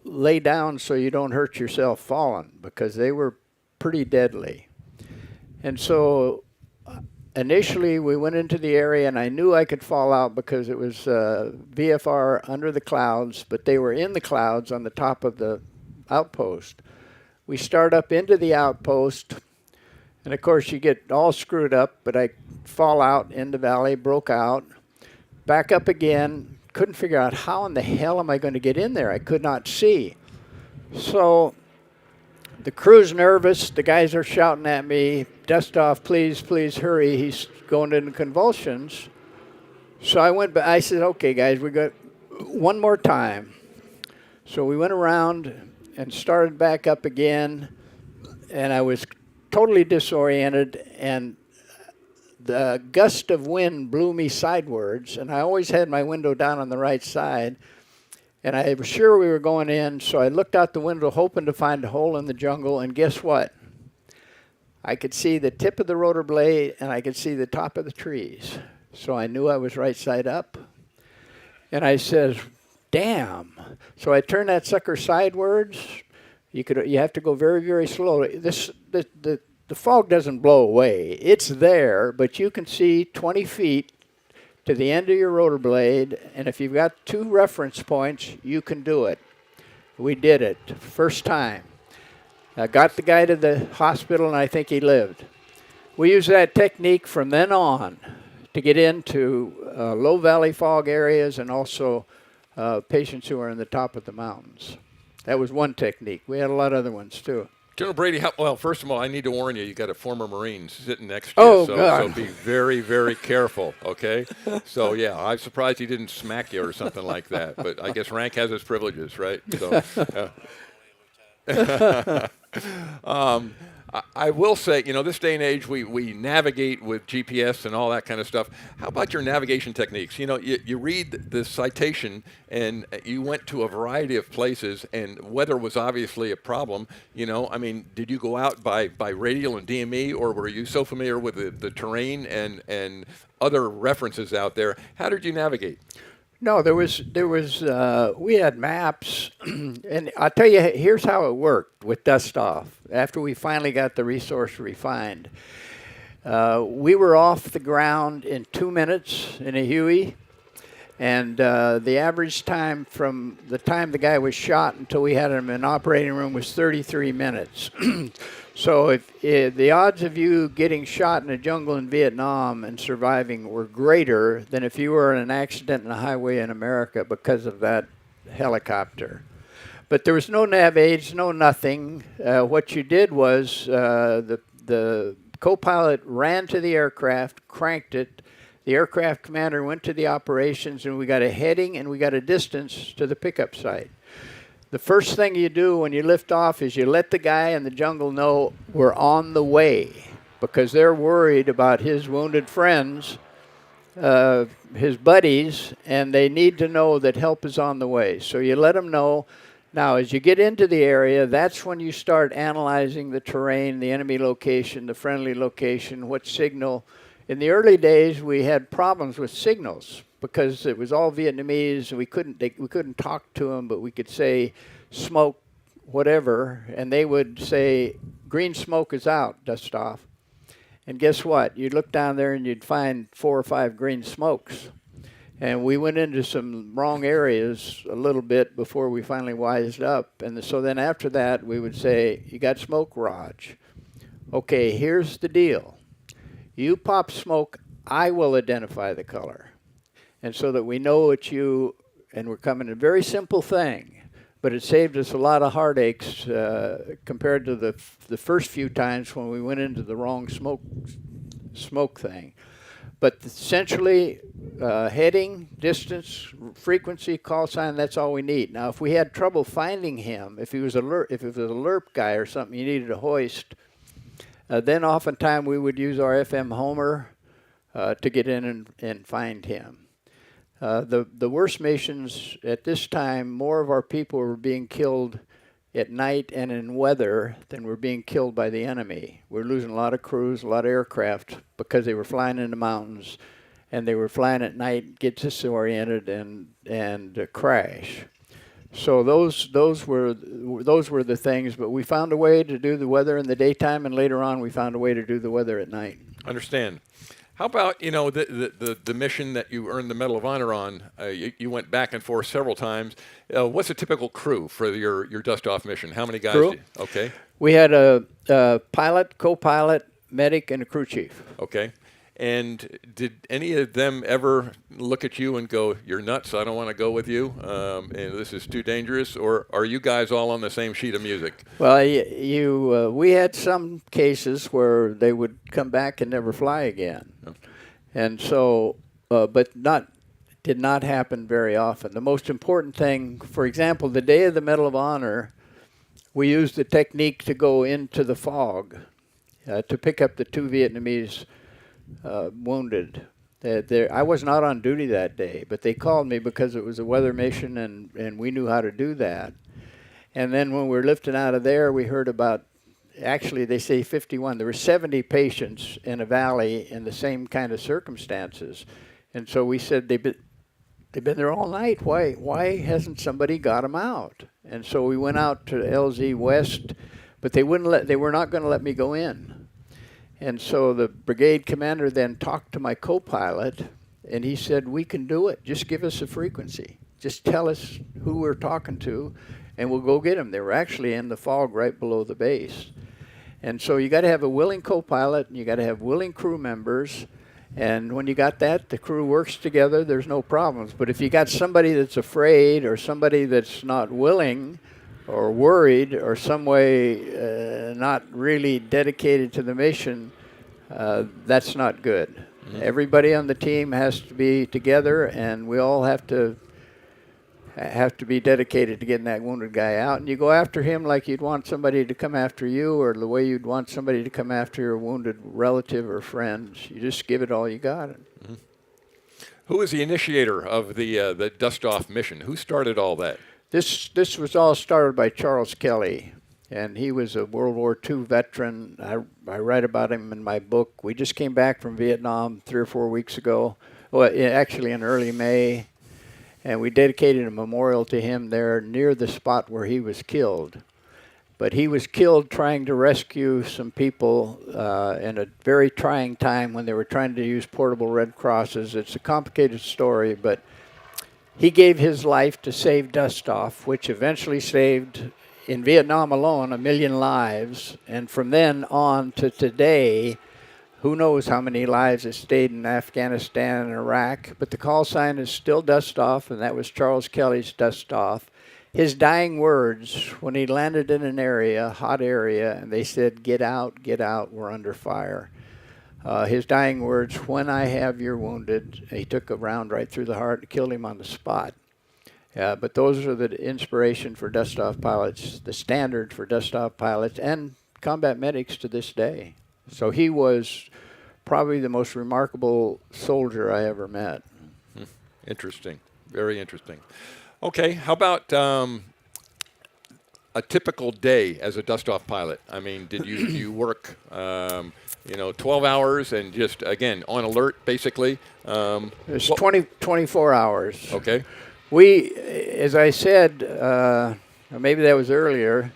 lay down so you don't hurt yourself falling, because they were pretty deadly. And so initially, we went into the area, and I knew I could fall out because it was VFR under the clouds, but they were in the clouds on the top of the outpost. We start up into the outpost, and of course, you get all screwed up, but I fall out in the valley, broke out, back up again, couldn't figure out how in the hell am I going to get in there. I could not see. So the crew's nervous. The guys are shouting at me, "Dust Off, please, please hurry." He's going into convulsions. So I went back. I said, "Okay, guys, we got one more time." So we went around and started back up again, and I was totally disoriented, and the gust of wind blew me sidewards, and I always had my window down on the right side. And I was sure we were going in, so I looked out the window hoping to find a hole in the jungle, and guess what? I could see the tip of the rotor blade, and I could see the top of the trees. So I knew I was right side up. And I says, "Damn." So I turned that sucker sidewards. You have to go very, very slowly. The fog doesn't blow away. It's there, but you can see 20 feet to the end of your rotor blade, and if you've got 2 reference points, you can do it. We did it, first time. got the guy to the hospital, and I think he lived. We used that technique from then on to get into low valley fog areas and also patients who are in the top of the mountains. That was one technique. We had a lot of other ones too. General Brady, well, first of all, I need to warn you, you got a former Marine sitting next to you, Oh, so God. be very, very careful, okay? So, yeah, I'm surprised he didn't smack you or something like that, but I guess rank has its privileges, right? So, I will say, this day and age, we navigate with GPS and all that kind of stuff. How about your navigation techniques? You read the citation, and you went to a variety of places, and weather was obviously a problem. Did you go out by radial and DME, or were you so familiar with the terrain and other references out there? How did you navigate? No, we had maps, and I'll tell you, here's how it worked with dust off. After we finally got the resource refined, we were off the ground in 2 minutes in a Huey, and the average time from the time the guy was shot until we had him in operating room was 33 minutes. So if the odds of you getting shot in a jungle in Vietnam and surviving were greater than if you were in an accident in a highway in America because of that helicopter. But there was no nav aids, no nothing. What you did was the co-pilot ran to the aircraft, cranked it. The aircraft commander went to the operations, and we got a heading and we got a distance to the pickup site. The first thing you do when you lift off is you let the guy in the jungle know we're on the way, because they're worried about his wounded friends, his buddies, and they need to know that help is on the way. So you let them know. Now, as you get into the area, that's when you start analyzing the terrain, the enemy location, the friendly location, what signal. In the early days, we had problems with signals, because it was all Vietnamese, and we couldn't talk to them, but we could say smoke, whatever, and they would say green smoke is out, dust off. And guess what? You'd look down there and you'd find 4 or 5 green smokes. And we went into some wrong areas a little bit before we finally wised up. And so then after that, we would say, you got smoke, Raj. Okay, here's the deal. You pop smoke, I will identify the color. And so that we know it's you, and we're coming. A very simple thing, but it saved us a lot of heartaches compared to the first few times when we went into the wrong smoke thing. But essentially, heading, distance, frequency, call sign, that's all we need. Now, if we had trouble finding him, if it was a LERP guy or something you needed a hoist, then oftentimes we would use our FM Homer to get in and find him. The worst missions at this time, more of our people were being killed at night and in weather than were being killed by the enemy. We're losing a lot of crews, a lot of aircraft, because they were flying in the mountains, and they were flying at night, get disoriented, and crash. So those were the things. But we found a way to do the weather in the daytime, and later on we found a way to do the weather at night. Understand. How about, the mission that you earned the Medal of Honor on? You went back and forth several times. What's a typical crew for your dust-off mission? How many guys? Crew? Okay. We had a pilot, co-pilot, medic, and a crew chief. Okay. And did any of them ever look at you and go, "You're nuts, I don't want to go with you, and this is too dangerous"? Or are you guys all on the same sheet of music? Well, we had some cases where they would come back and never fly again. Oh. And so, but did not happen very often. The most important thing, for example, the day of the Medal of Honor, we used the technique to go into the fog to pick up the 2 Vietnamese wounded. I was not on duty that day, but they called me because it was a weather mission, and we knew how to do that. And then when we were lifting out of there, we heard about, actually they say 51. There were 70 patients in a valley in the same kind of circumstances. And so we said, they've been there all night. Why hasn't somebody got them out? And so we went out to LZ West, but they were not going to let me go in. And so the brigade commander then talked to my co-pilot, And he said, we can do it. Just give us a frequency. Just tell us who we're talking to, and we'll go get them. They were actually in the fog right below the base. And so you got to have a willing co-pilot, and you got to have willing crew members. And when you got that, the crew works together, there's no problems. But if you got somebody that's afraid or somebody that's not willing or worried or some way not really dedicated to the mission, that's not good. Mm-hmm. Everybody on the team has to be together, and we all have to be dedicated to getting that wounded guy out. And you go after him like you'd want somebody to come after you, or the way you'd want somebody to come after your wounded relative or friends. You just give it all you got. Mm-hmm. Who was the initiator of the dust-off mission? Who started all that? This was all started by Charles Kelly, and he was a World War II veteran. I write about him in my book. We just came back from Vietnam 3 or 4 weeks ago. Well, actually in early May. And we dedicated a memorial to him there near the spot where he was killed. But he was killed trying to rescue some people in a very trying time when they were trying to use portable Red Crosses. It's a complicated story, but he gave his life to save dust-off, which eventually saved, in Vietnam alone, 1 million lives. And from then on to today, who knows how many lives have stayed in Afghanistan and Iraq, but the call sign is still dust off, and that was Charles Kelly's dust off. His dying words when he landed in an area, hot area, and they said, get out, we're under fire. His dying words, when I have your wounded, he took a round right through the heart and killed him on the spot. But those are the inspiration for dust off pilots, the standard for dust off pilots, and combat medics to this day. So he was probably the most remarkable soldier I ever met. Interesting. Very interesting. Okay, how about a typical day as a dust-off pilot? I mean, did you work, 12 hours and just, again, on alert, basically? It's 24 hours. Okay. We, as I said, or maybe that was earlier,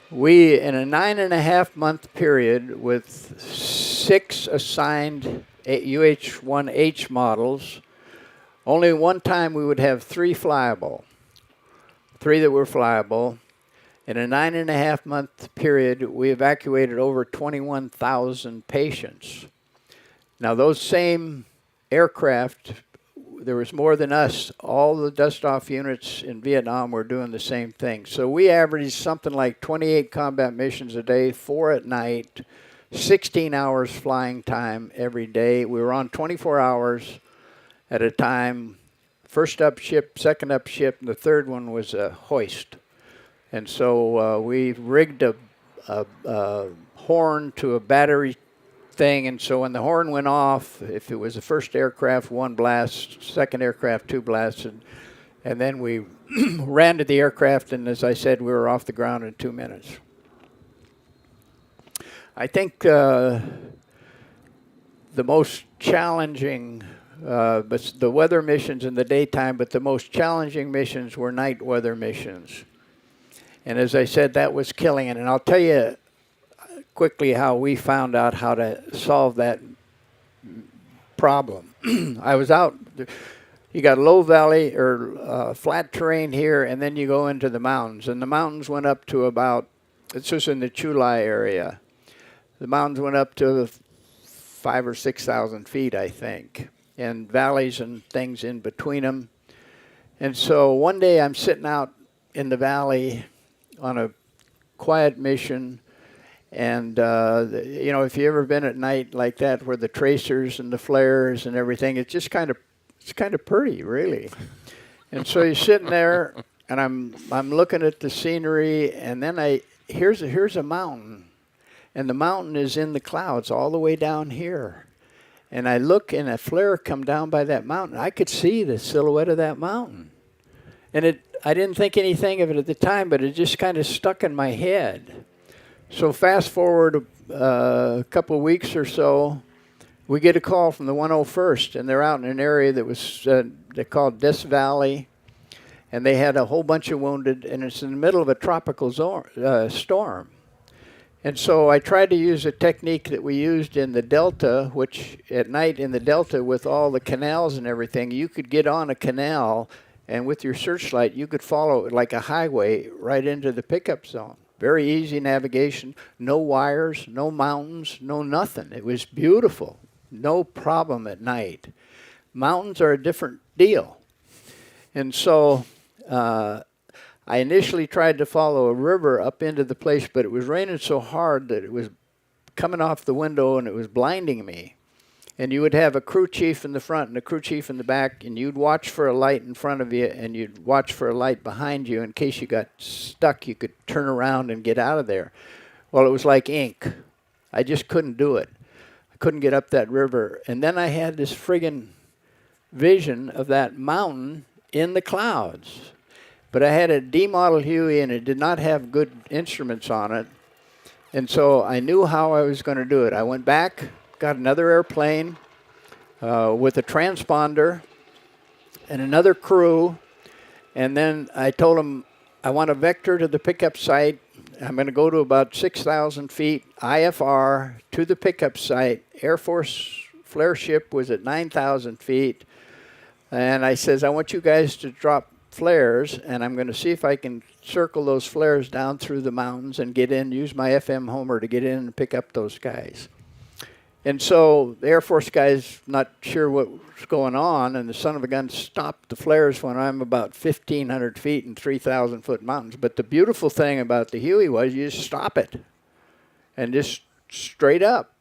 we, in a 9.5-month period with 6 assigned UH-1H models, only one time we would have 3 flyable, 3 that were flyable. In a 9.5-month period, we evacuated over 21,000 patients. Now, those same aircraft, there was more than us. All the dust-off units in Vietnam were doing the same thing. So we averaged something like 28 combat missions a day, 4 at night, 16 hours flying time every day. We were on 24 hours at a time. First up ship, second up ship, and the third one was a hoist. And so we rigged a horn to a battery thing, and so when the horn went off, if it was the first aircraft, 1 blast, second aircraft, 2 blasts, and then we ran to the aircraft, and as I said, we were off the ground in 2 minutes. I think the most challenging, but the weather missions in the daytime, but the most challenging missions were night weather missions. And as I said, that was killing it, and I'll tell you quickly how we found out how to solve that problem. I was out, you got low valley or flat terrain here, and then you go into the mountains. And the mountains went up to about, this was in the Chulai area. The mountains went up to 5,000 or 6,000 feet, I think, and valleys and things in between them. And so one day I'm sitting out in the valley on a quiet mission. And, if you've ever been at night like that where the tracers and the flares and everything, it's just kind of pretty, really. And so you're sitting there, and I'm looking at the scenery, and then here's a mountain. And the mountain is in the clouds all the way down here. And I look, and a flare come down by that mountain. I could see the silhouette of that mountain. And I didn't think anything of it at the time, but it just kind of stuck in my head. So fast forward a couple of weeks or so, we get a call from the 101st, and they're out in an area that was they called Death Valley, and they had a whole bunch of wounded, and it's in the middle of a tropical storm. And so I tried to use a technique that we used in the Delta, which at night in the Delta with all the canals and everything, you could get on a canal and with your searchlight you could follow it like a highway right into the pickup zone. Very easy navigation, no wires, no mountains, no nothing. It was beautiful, no problem at night. Mountains are a different deal. And so I initially tried to follow a river up into the place, but it was raining so hard that it was coming off the window and it was blinding me. And you would have a crew chief in the front and a crew chief in the back, and you'd watch for a light in front of you and you'd watch for a light behind you in case you got stuck. You could turn around and get out of there. Well, it was like ink. I just couldn't do it. I couldn't get up that river. And then I had this friggin' vision of that mountain in the clouds. But I had a D model Huey and it did not have good instruments on it. And so I knew how I was going to do it. I went back, got another airplane with a transponder and another crew. And then I told them, I want a vector to the pickup site. I'm going to go to about 6,000 feet IFR to the pickup site. Air Force flare ship was at 9,000 feet. And I says, I want you guys to drop flares, and I'm going to see if I can circle those flares down through the mountains and get in, use my FM Homer to get in and pick up those guys. And so the Air Force guys not sure what was going on, and the son of a gun stopped the flares when I'm about 1,500 feet in 3,000-foot mountains. But the beautiful thing about the Huey was you just stop it and just straight up.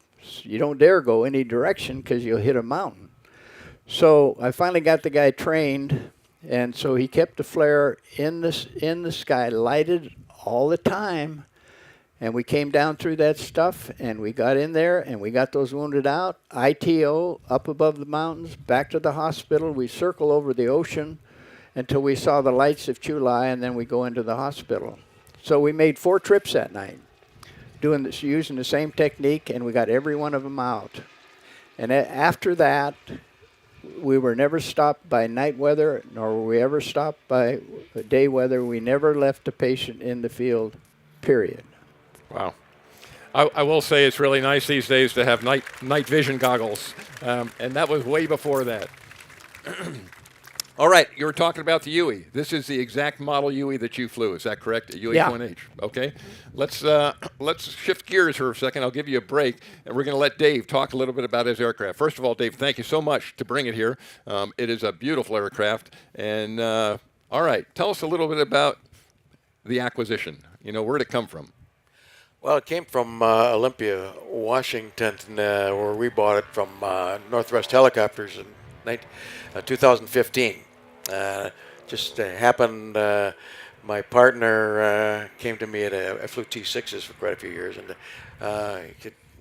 You don't dare go any direction because you'll hit a mountain. So I finally got the guy trained. And so he kept the flare in the sky, lighted all the time. And we came down through that stuff, and we got in there, and we got those wounded out. ITO, up above the mountains, back to the hospital. We circle over the ocean until we saw the lights of Chulai, and then we go into the hospital. So we made 4 trips that night, doing this, using the same technique, and we got every one of them out. And after that, we were never stopped by night weather, nor were we ever stopped by day weather. We never left a patient in the field, period. Wow. I will say it's really nice these days to have night vision goggles, and that was way before that. All right, you were talking about the Huey. This is the exact model Huey that you flew. Is that correct? A Huey-1H. Okay. Let's shift gears for a second. I'll give you a break, and we're going to let Dave talk a little bit about his aircraft. First of all, Dave, thank you so much to bring it here. It is a beautiful aircraft. And all right, tell us a little bit about the acquisition. Where'd it come from? Well, it came from Olympia, Washington, where we bought it from Northwest Helicopters in 2015. Just happened, my partner came to me I flew T6s for quite a few years, and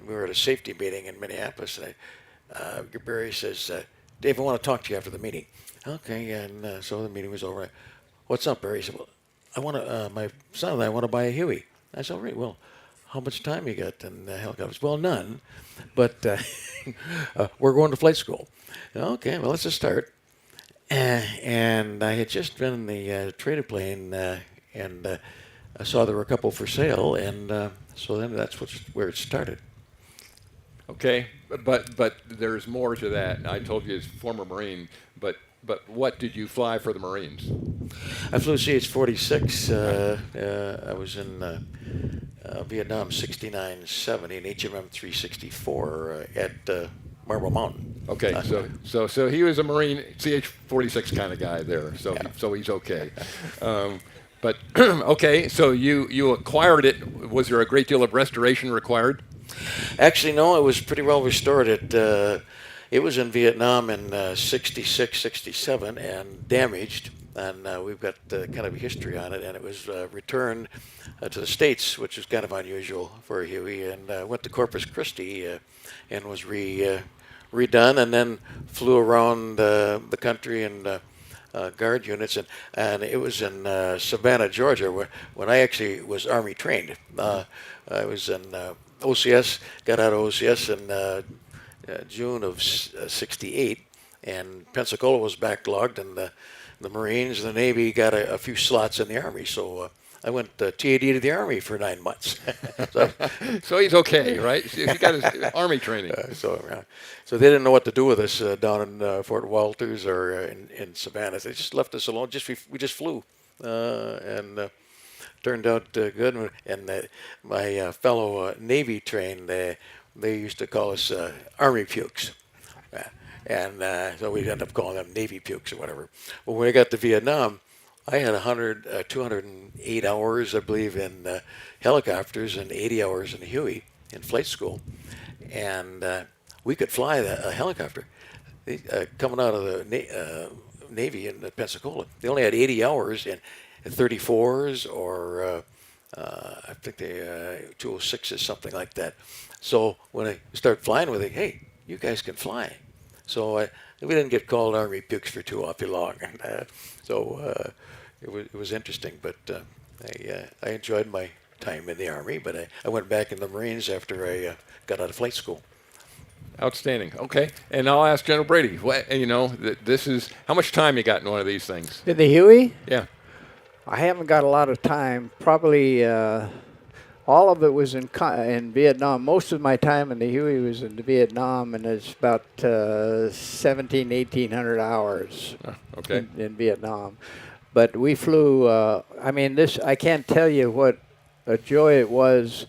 we were at a safety meeting in Minneapolis, and Barry says, Dave, I want to talk to you after the meeting. Okay, and so the meeting was over. What's up, Barry? He said, well, I want to, my son and I want to buy a Huey. I said, all right, well, how much time you got in helicopters? Well, none, but we're going to flight school. Okay, well, let's just start. And I had just been in the traded plane, and I saw there were a couple for sale, and so then that's where it started. Okay, but there's more to that. I told you as former Marine, but what did you fly for the Marines? I flew CH-46. I was in Vietnam 69-70 and HMM 364 at Marble Mountain. Okay, so he was a Marine, CH-46 kind of guy there, so Yeah. so he's okay. But okay, so you acquired it. Was there a great deal of restoration required? Actually, no, it was pretty well restored. It was in Vietnam in 66, 67 and damaged, and we've got kind of a history on it, and it was returned to the States, which is kind of unusual for a Huey, and went to Corpus Christi and was redone, and then flew around the country and guard units, and it was in Savannah, Georgia, when I actually was Army trained. I was in OCS, got out of OCS in June of '68, and Pensacola was backlogged, and the Marines and the Navy got a few slots in the Army, so I went TAD to the Army for 9 months. so, So he's okay, right? He got his Army training. So they didn't know what to do with us down in Fort Walters or in Savannah. They just left us alone. We just flew, and turned out good. And my fellow Navy trained, they used to call us Army pukes. And so we'd end up calling them Navy pukes or whatever. Well, when I got to Vietnam, I had 208 hours, I believe, in helicopters and 80 hours in Huey in flight school. And we could fly a helicopter. Coming out of the Navy in Pensacola, they only had 80 hours in 34s or I think they 206s, something like that. So when I started flying with it, hey, you guys can fly. So we didn't get called Army pukes for too awfully long. So it was interesting, but I enjoyed my time in the Army, but I went back in the Marines after I got out of flight school. Outstanding. Okay, and I'll ask General Brady. This is how much time you got in one of these things? In the Huey? Yeah. I haven't got a lot of time. Probably all of it was in Vietnam. Most of my time in the Huey was in Vietnam, and it's about 1,800 hours Okay. in Vietnam. But we flew, I can't tell you what a joy it was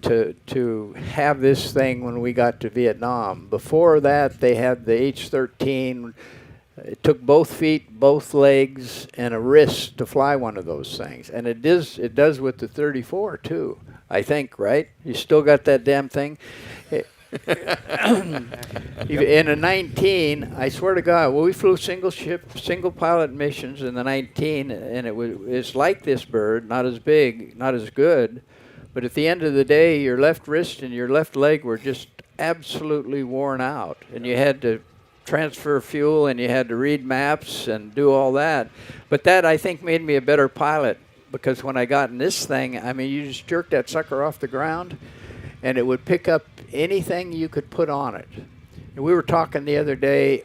to have this thing when we got to Vietnam. Before that, they had the H-13. It took both feet, both legs, and a wrist to fly one of those things. And it does with the 34 too, I think, right? You still got that damn thing? In a 19, I swear to God, we flew single pilot missions in the 19, and it's like this bird, not as big, not as good, but at the end of the day, your left wrist and your left leg were just absolutely worn out, and you had to transfer fuel, and you had to read maps and do all that. But that, I think, made me a better pilot, because when I got in this thing, you just jerk that sucker off the ground, and it would pick up anything you could put on it. And we were talking the other day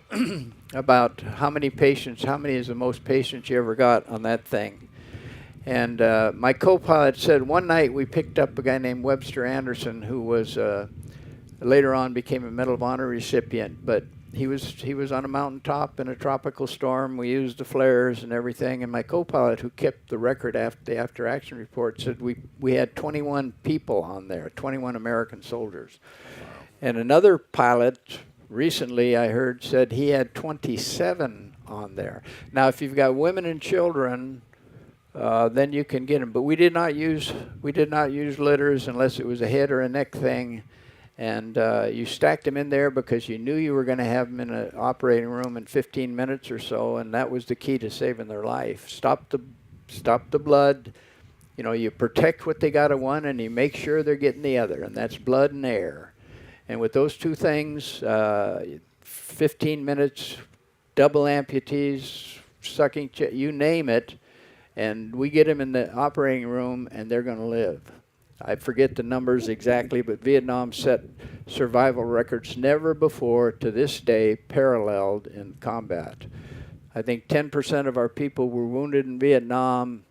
about how many is the most patients you ever got on that thing. And my co-pilot said one night we picked up a guy named Webster Anderson, who was later on became a Medal of Honor recipient, but he was on a mountaintop in a tropical storm. We used the flares and everything, and my co-pilot, who kept the record after the after-action report, said we had 21 people on there, 21 American soldiers. Wow. And another pilot recently, I heard, said he had 27 on there. Now, if you've got women and children, then you can get them. But we did not use litters unless it was a head or a neck thing. And you stacked them in there because you knew you were going to have them in an operating room in 15 minutes or so, and that was the key to saving their life. Stop the blood. You protect what they got at one, and you make sure they're getting the other, and that's blood and air. And with those two things, 15 minutes, double amputees, sucking, you name it, and we get them in the operating room, and they're going to live. I forget the numbers exactly, but Vietnam set survival records never before to this day paralleled in combat. I think 10% of our people were wounded in Vietnam,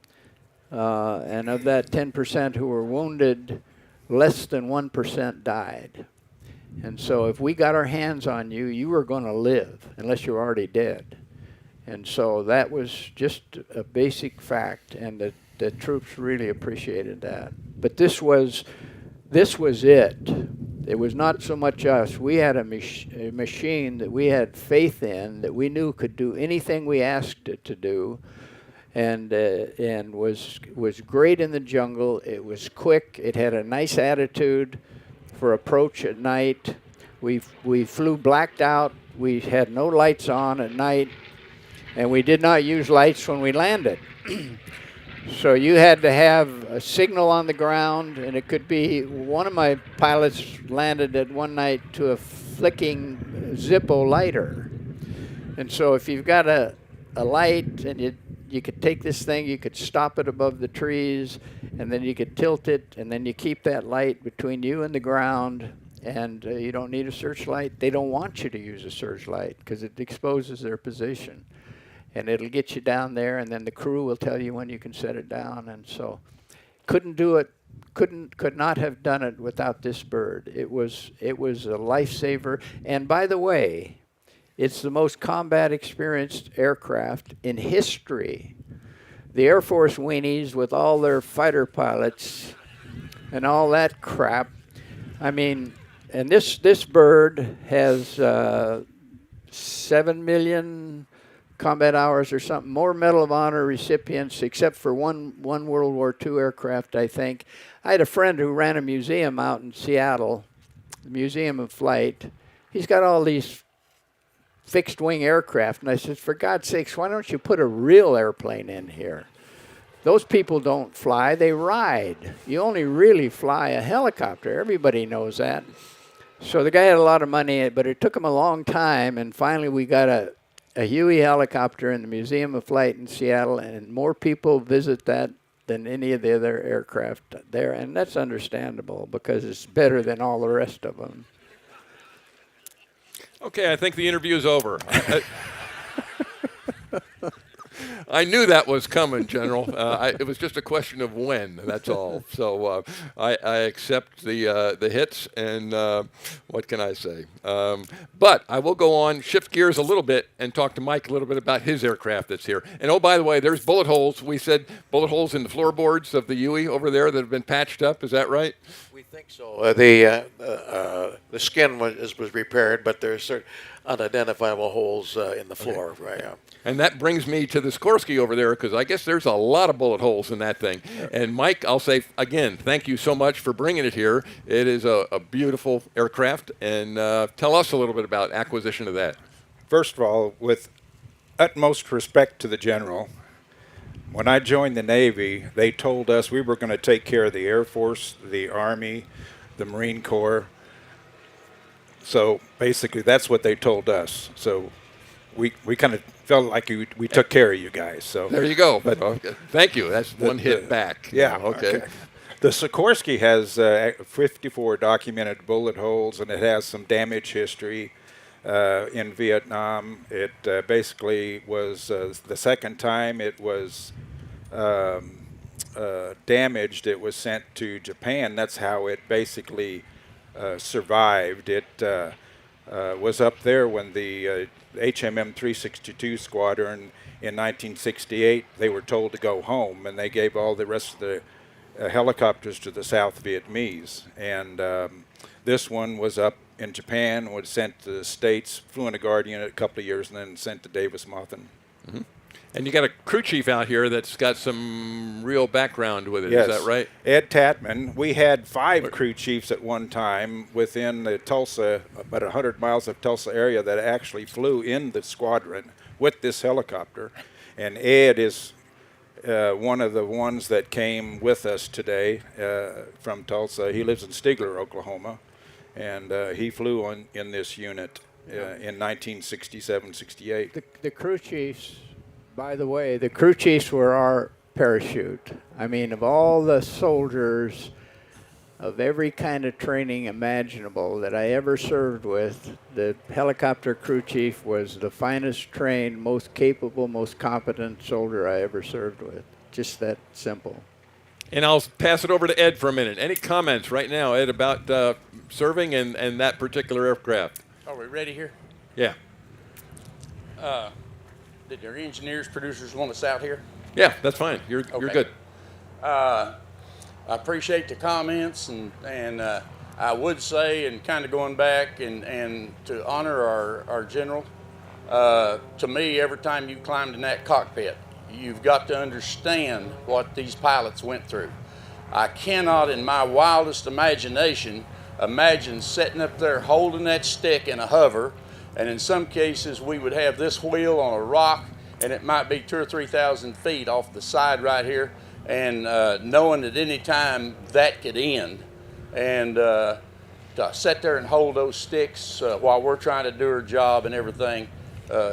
and of that 10% who were wounded, less than 1% died. And so if we got our hands on you, you were going to live, unless you were already dead. And so that was just a basic fact, and the troops really appreciated that. But this was it. It was not so much us. We had a machine that we had faith in, that we knew could do anything we asked it to do, and was great in the jungle. It was quick. It had a nice attitude for approach at night. We flew blacked out. We had no lights on at night, and we did not use lights when we landed. So you had to have a signal on the ground, and it could be one of my pilots landed at one night to a flicking Zippo lighter. And so if you've got a light and you could take this thing, you could stop it above the trees, and then you could tilt it, and then you keep that light between you and the ground, and you don't need a searchlight. They don't want you to use a searchlight because it exposes their position. and it'll get you down there, and then the crew will tell you when you can set it down. And so couldn't do it, could not have done it without this bird. It was a lifesaver. And by the way, it's the most combat experienced aircraft in history. The Air Force weenies with all their fighter pilots and all that crap. I mean, and this bird has 7 million combat hours or something, more Medal of Honor recipients, except for one World War II aircraft, I think. I had a friend who ran a museum out in Seattle, the Museum of Flight. He's got all these fixed-wing aircraft, and I said, for God's sakes, why don't you put a real airplane in here? Those people don't fly, they ride. You only really fly a helicopter. Everybody knows that. So the guy had a lot of money, but it took him a long time, and finally we got a Huey helicopter in the Museum of Flight in Seattle, and more people visit that than any of the other aircraft there, and that's understandable because it's better than all the rest of them. Okay, I think the interview is over. I knew that was coming, General. It was just a question of when. That's all. So I accept the hits, and what can I say? But I will go on, shift gears a little bit, and talk to Mike a little bit about his aircraft that's here. And oh, by the way, there's bullet holes. We said bullet holes in the floorboards of the Huey over there that have been patched up. Is that right? We think so. The skin was repaired, but there's certain unidentifiable holes in the floor. Okay. Right. And that brings me to the Sikorsky over there, because I guess there's a lot of bullet holes in that thing. And Mike, I'll say again, thank you so much for bringing it here. It is a beautiful aircraft, and tell us a little bit about acquisition of that. First of all, with utmost respect to the General, when I joined the Navy, they told us we were going to take care of the Air Force, the Army, the Marine Corps. So basically, that's what they told us. So we kind of felt like we took care of you guys. So there you go. But okay. Thank you. That's one hit back. Yeah. Okay. The Sikorsky has 54 documented bullet holes, and it has some damage history in Vietnam. It basically was the second time it was damaged. It was sent to Japan. That's how it basically survived. It was up there when the HMM 362 squadron in 1968, they were told to go home, and they gave all the rest of the helicopters to the South Vietnamese. And this one was up in Japan, was sent to the States, flew in a guard unit a couple of years, and then sent to Davis-Monthan. Mm-hmm. And you got a crew chief out here that's got some real background with it. Yes. Is that right? Ed Tatman. We had 5 crew chiefs at one time within the Tulsa, about 100 miles of Tulsa area, that actually flew in the squadron with this helicopter. And Ed is one of the ones that came with us today from Tulsa. He lives in Stigler, Oklahoma, and he flew in this unit in 1967-68. The crew chiefs, by the way, the crew chiefs were our parachute. I mean, of all the soldiers of every kind of training imaginable that I ever served with, the helicopter crew chief was the finest trained, most capable, most competent soldier I ever served with. Just that simple. And I'll pass it over to Ed for a minute. Any comments right now, Ed, about serving and that particular aircraft? Are we ready here? Yeah. Did your engineers, producers want us out here? Yeah, that's fine. You're good. I appreciate the comments, and I would say, and kind of going back and to honor our general, to me, every time you climbed in that cockpit, you've got to understand what these pilots went through. I cannot, in my wildest imagination, imagine sitting up there holding that stick in a hover, and in some cases we would have this wheel on a rock, and it might be 2,000 or 3,000 feet off the side right here, and knowing at any time that could end, and to sit there and hold those sticks while we're trying to do our job and everything,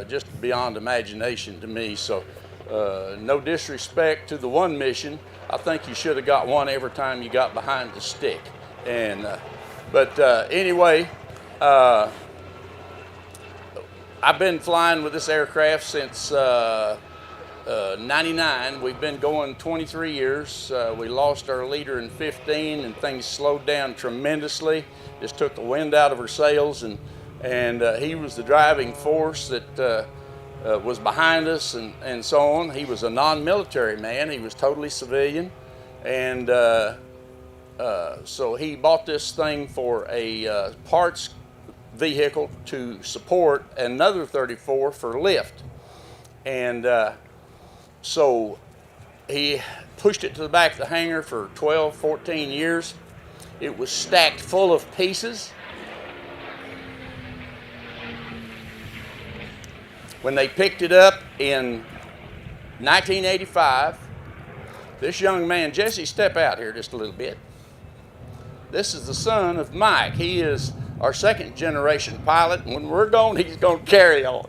just beyond imagination to me. So no disrespect to the one mission, I think you should have got one every time you got behind the stick. And but anyway, I I've been flying with this aircraft since 99. We've been going 23 years. We lost our leader in 15 and things slowed down tremendously. Just took the wind out of our sails, and he was the driving force that was behind us and so on. He was a non-military man. He was totally civilian, and so he bought this thing for a parts vehicle to support another 34 for lift. And so he pushed it to the back of the hangar for 12, 14 years. It was stacked full of pieces. When they picked it up in 1985, this young man, Jesse, step out here just a little bit. This is the son of Mike. He is our second generation pilot, and when we're gone, he's going to carry on.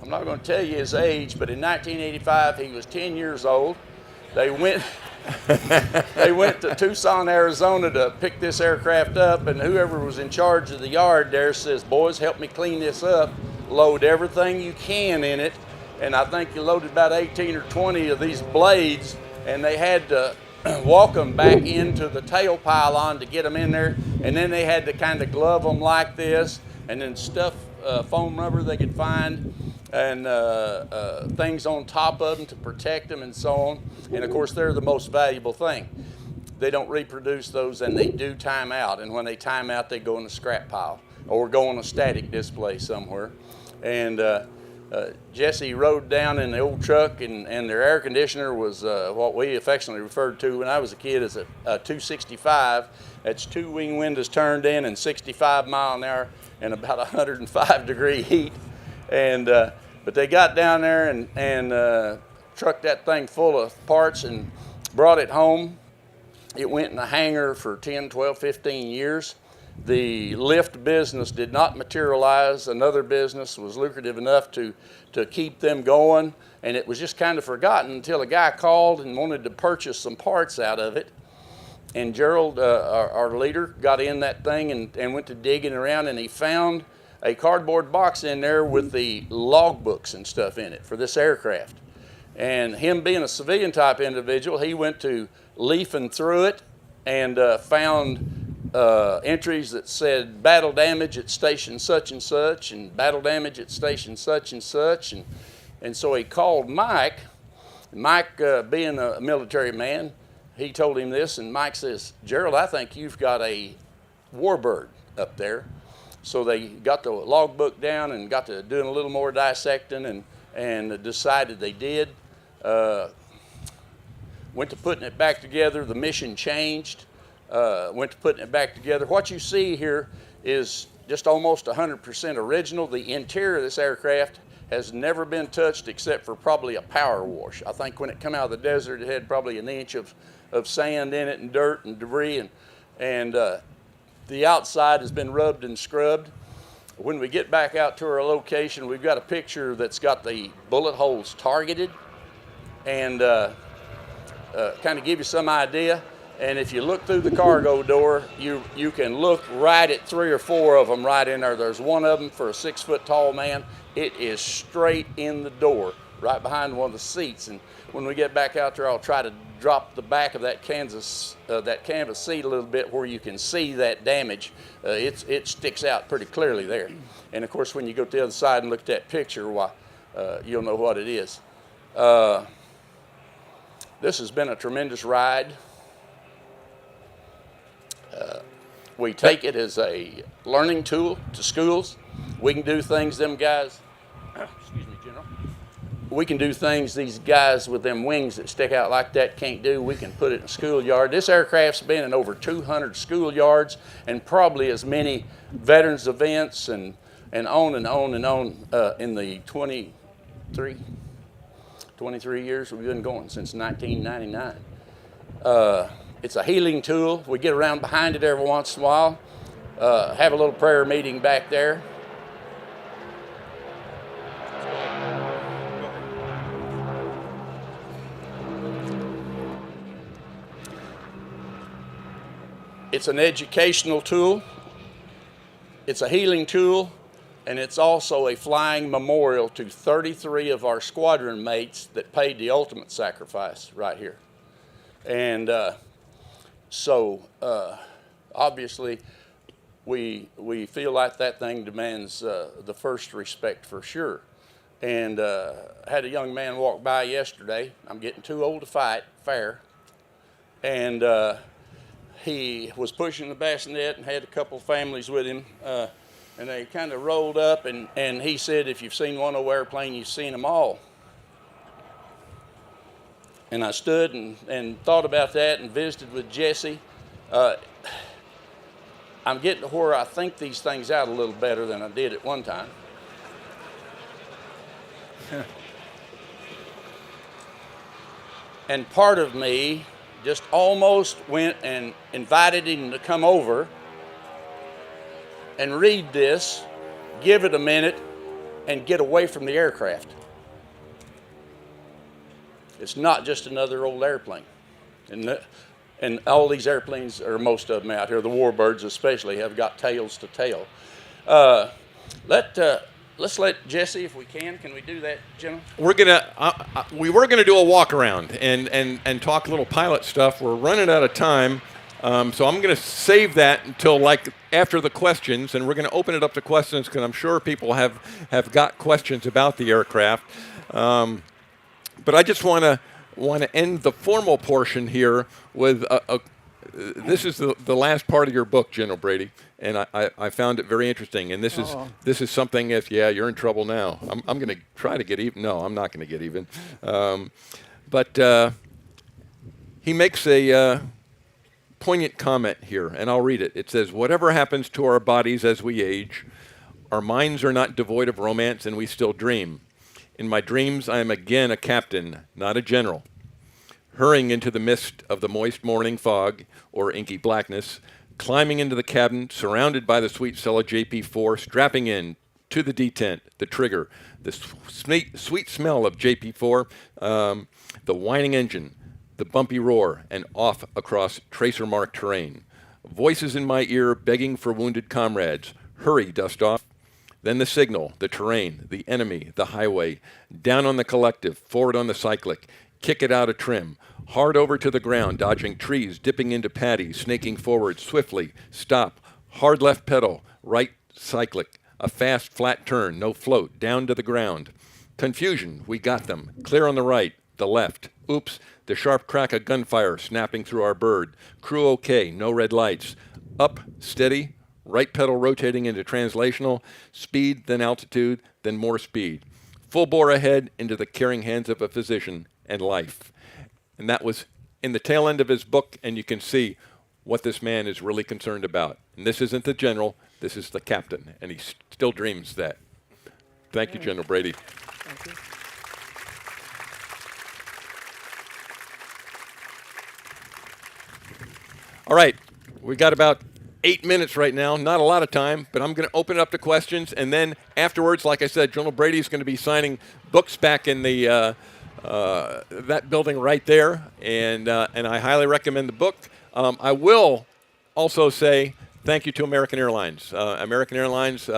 I'm not going to tell you his age, but in 1985, he was 10 years old. They went to Tucson, Arizona to pick this aircraft up, and whoever was in charge of the yard there says, boys, help me clean this up. Load everything you can in it. And I think you loaded about 18 or 20 of these blades, and they had to walk them back into the tail pylon to get them in there. And then they had to kind of glove them like this, and then stuff foam rubber they could find, and things on top of them to protect them and so on. And of course, they're the most valuable thing. They don't reproduce those, and they do time out. And when they time out, they go in the scrap pile or go on a static display somewhere. And Jesse rode down in the old truck, and their air conditioner was what we affectionately referred to when I was a kid as a 265. That's 2 wing windows turned in and 65 mile an hour and about 105 degree heat. And but they got down there and trucked that thing full of parts and brought it home. It went in the hangar for 10, 12, 15 years. The lift business did not materialize. Another business was lucrative enough to keep them going, and it was just kind of forgotten until a guy called and wanted to purchase some parts out of it. And Gerald, our leader, got in that thing and went to digging around, and he found a cardboard box in there with the logbooks and stuff in it for this aircraft. And him being a civilian type individual, he went to leafing through it and found entries that said battle damage at station such and such, and battle damage at station such and such. And so he called Mike. Mike, being a military man, he told him this, and Mike says, Gerald, I think you've got a warbird up there. So they got the logbook down and got to doing a little more dissecting and decided they did. Went to putting it back together. The mission changed. Went to putting it back together. What you see here is just almost 100% original. The interior of this aircraft has never been touched except for probably a power wash. I think when it came out of the desert, it had probably an inch of sand in it and dirt and debris, and the outside has been rubbed and scrubbed. When we get back out to our location, we've got a picture that's got the bullet holes targeted, and kind of give you some idea. And if you look through the cargo door, you can look right at 3 or 4 of them right in there. There's one of them for a 6-foot tall man. It is straight in the door, right behind one of the seats. And when we get back out there, I'll try to drop the back of that canvas seat a little bit where you can see that damage. It sticks out pretty clearly there. And of course, when you go to the other side and look at that picture, why, you'll know what it is. This has been a tremendous ride. We take it as a learning tool to schools. We can do things them guys, excuse me, General. We can do things these guys with them wings that stick out like that can't do. We can put it in a schoolyard. This aircraft's been in over 200 schoolyards and probably as many veterans events and on and on and on in the 23 years we've been going, since 1999. It's a healing tool. We get around behind it every once in a while, have a little prayer meeting back there. It's an educational tool, it's a healing tool, and it's also a flying memorial to 33 of our squadron mates that paid the ultimate sacrifice right here. And so obviously we feel like that thing demands the first respect for sure. And I had a young man walk by yesterday. I'm getting too old to fight fair. And he was pushing the bassinet and had a couple families with him. And they kind of rolled up, and he said, if you've seen one old airplane, you've seen them all. And I stood and thought about that and visited with Jesse. I'm getting to where I think these things out a little better than I did at one time. And part of me just almost went and invited him to come over and read this, give it a minute, and get away from the aircraft. It's not just another old airplane. And all these airplanes, or most of them out here, the warbirds especially, have got tails to tail. Let's let Jesse, if we can we do that, gentlemen? We were gonna do a walk around and talk a little pilot stuff. We're running out of time, so I'm gonna save that until like after the questions, and we're gonna open it up to questions because I'm sure people have got questions about the aircraft. But I just want to end the formal portion here with this is the last part of your book, General Brady, and I found it very interesting. And this is something. If you're in trouble now. I'm going to try to get even. No, I'm not going to get even. But he makes a poignant comment here, and I'll read it. It says, "Whatever happens to our bodies as we age, our minds are not devoid of romance, and we still dream. In my dreams, I am again a captain, not a general, hurrying into the mist of the moist morning fog or inky blackness, climbing into the cabin, surrounded by the sweet smell of JP4, strapping in to the detent, the trigger, the sweet smell of JP4, the whining engine, the bumpy roar, and off across tracer-marked terrain. Voices in my ear begging for wounded comrades, hurry, dust off. Then the signal, the terrain, the enemy, the highway, down on the collective, forward on the cyclic, kick it out of trim, hard over to the ground, dodging trees, dipping into paddy, snaking forward swiftly, stop, hard left pedal, right cyclic, a fast flat turn, no float, down to the ground. Confusion, we got them, clear on the right, the left, oops, the sharp crack of gunfire snapping through our bird, crew okay, no red lights, up, steady, right pedal rotating into translational, speed, then altitude, then more speed. Full bore ahead into the caring hands of a physician and life." And that was in the tail end of his book, and you can see what this man is really concerned about. And this isn't the general, this is the captain, and he still dreams that. Thank you, General Brady. Thank you. All right, we got about 8 minutes right now, not a lot of time, but I'm going to open it up to questions, and then afterwards, like I said, General Brady is going to be signing books back in the that building right there, and I highly recommend the book. I will also say thank you to American Airlines. American Airlines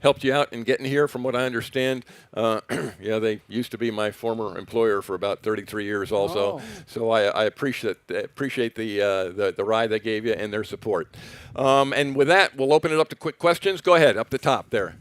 helped you out in getting here, from what I understand. They used to be my former employer for about 33 years also. Oh. So I appreciate the ride they gave you and their support. And with that, we'll open it up to quick questions. Go ahead, up the top there.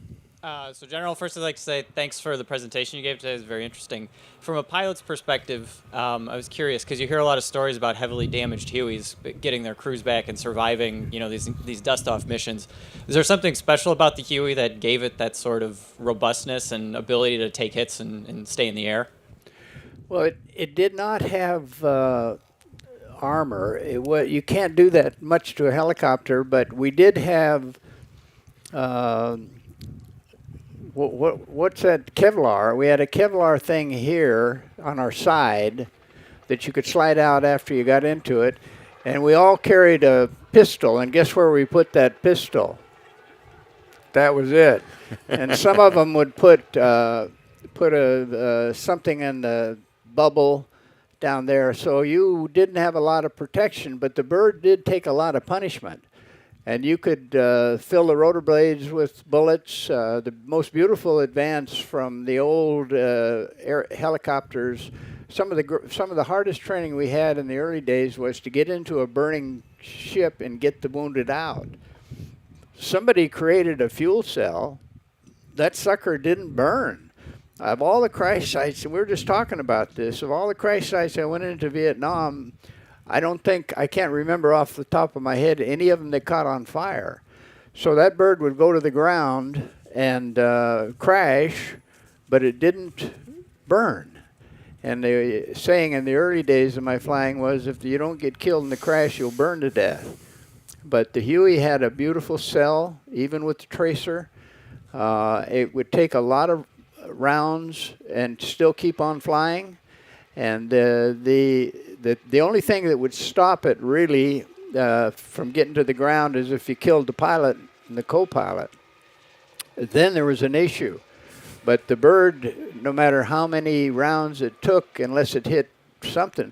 So General, first I'd like to say thanks for the presentation you gave today. It was very interesting. From a pilot's perspective, I was curious because you hear a lot of stories about heavily damaged Hueys getting their crews back and surviving, these dust-off missions. Is there something special about the Huey that gave it that sort of robustness and ability to take hits and stay in the air? Well, it did not have armor. You can't do that much to a helicopter, but we did have what's that? Kevlar. We had a Kevlar thing here on our side that you could slide out after you got into it, and we all carried a pistol, and guess where we put that pistol? That was it. And some of them would put something in the bubble down there. So you didn't have a lot of protection, but the bird did take a lot of punishment. And you could fill the rotor blades with bullets. The most beautiful advance from the old helicopters. Some of the hardest training we had in the early days was to get into a burning ship and get the wounded out. Somebody created a fuel cell. That sucker didn't burn. Of all the crash sites, and we were just talking about this, of all the crash sites I went into Vietnam, I can't remember off the top of my head any of them that caught on fire. So that bird would go to the ground and crash, but it didn't burn. And the saying in the early days of my flying was, if you don't get killed in the crash, you'll burn to death. But the Huey had a beautiful cell, even with the tracer. It would take a lot of rounds and still keep on flying. And the only thing that would stop it really from getting to the ground is if you killed the pilot and the co-pilot. Then there was an issue. But the bird, no matter how many rounds it took, unless it hit something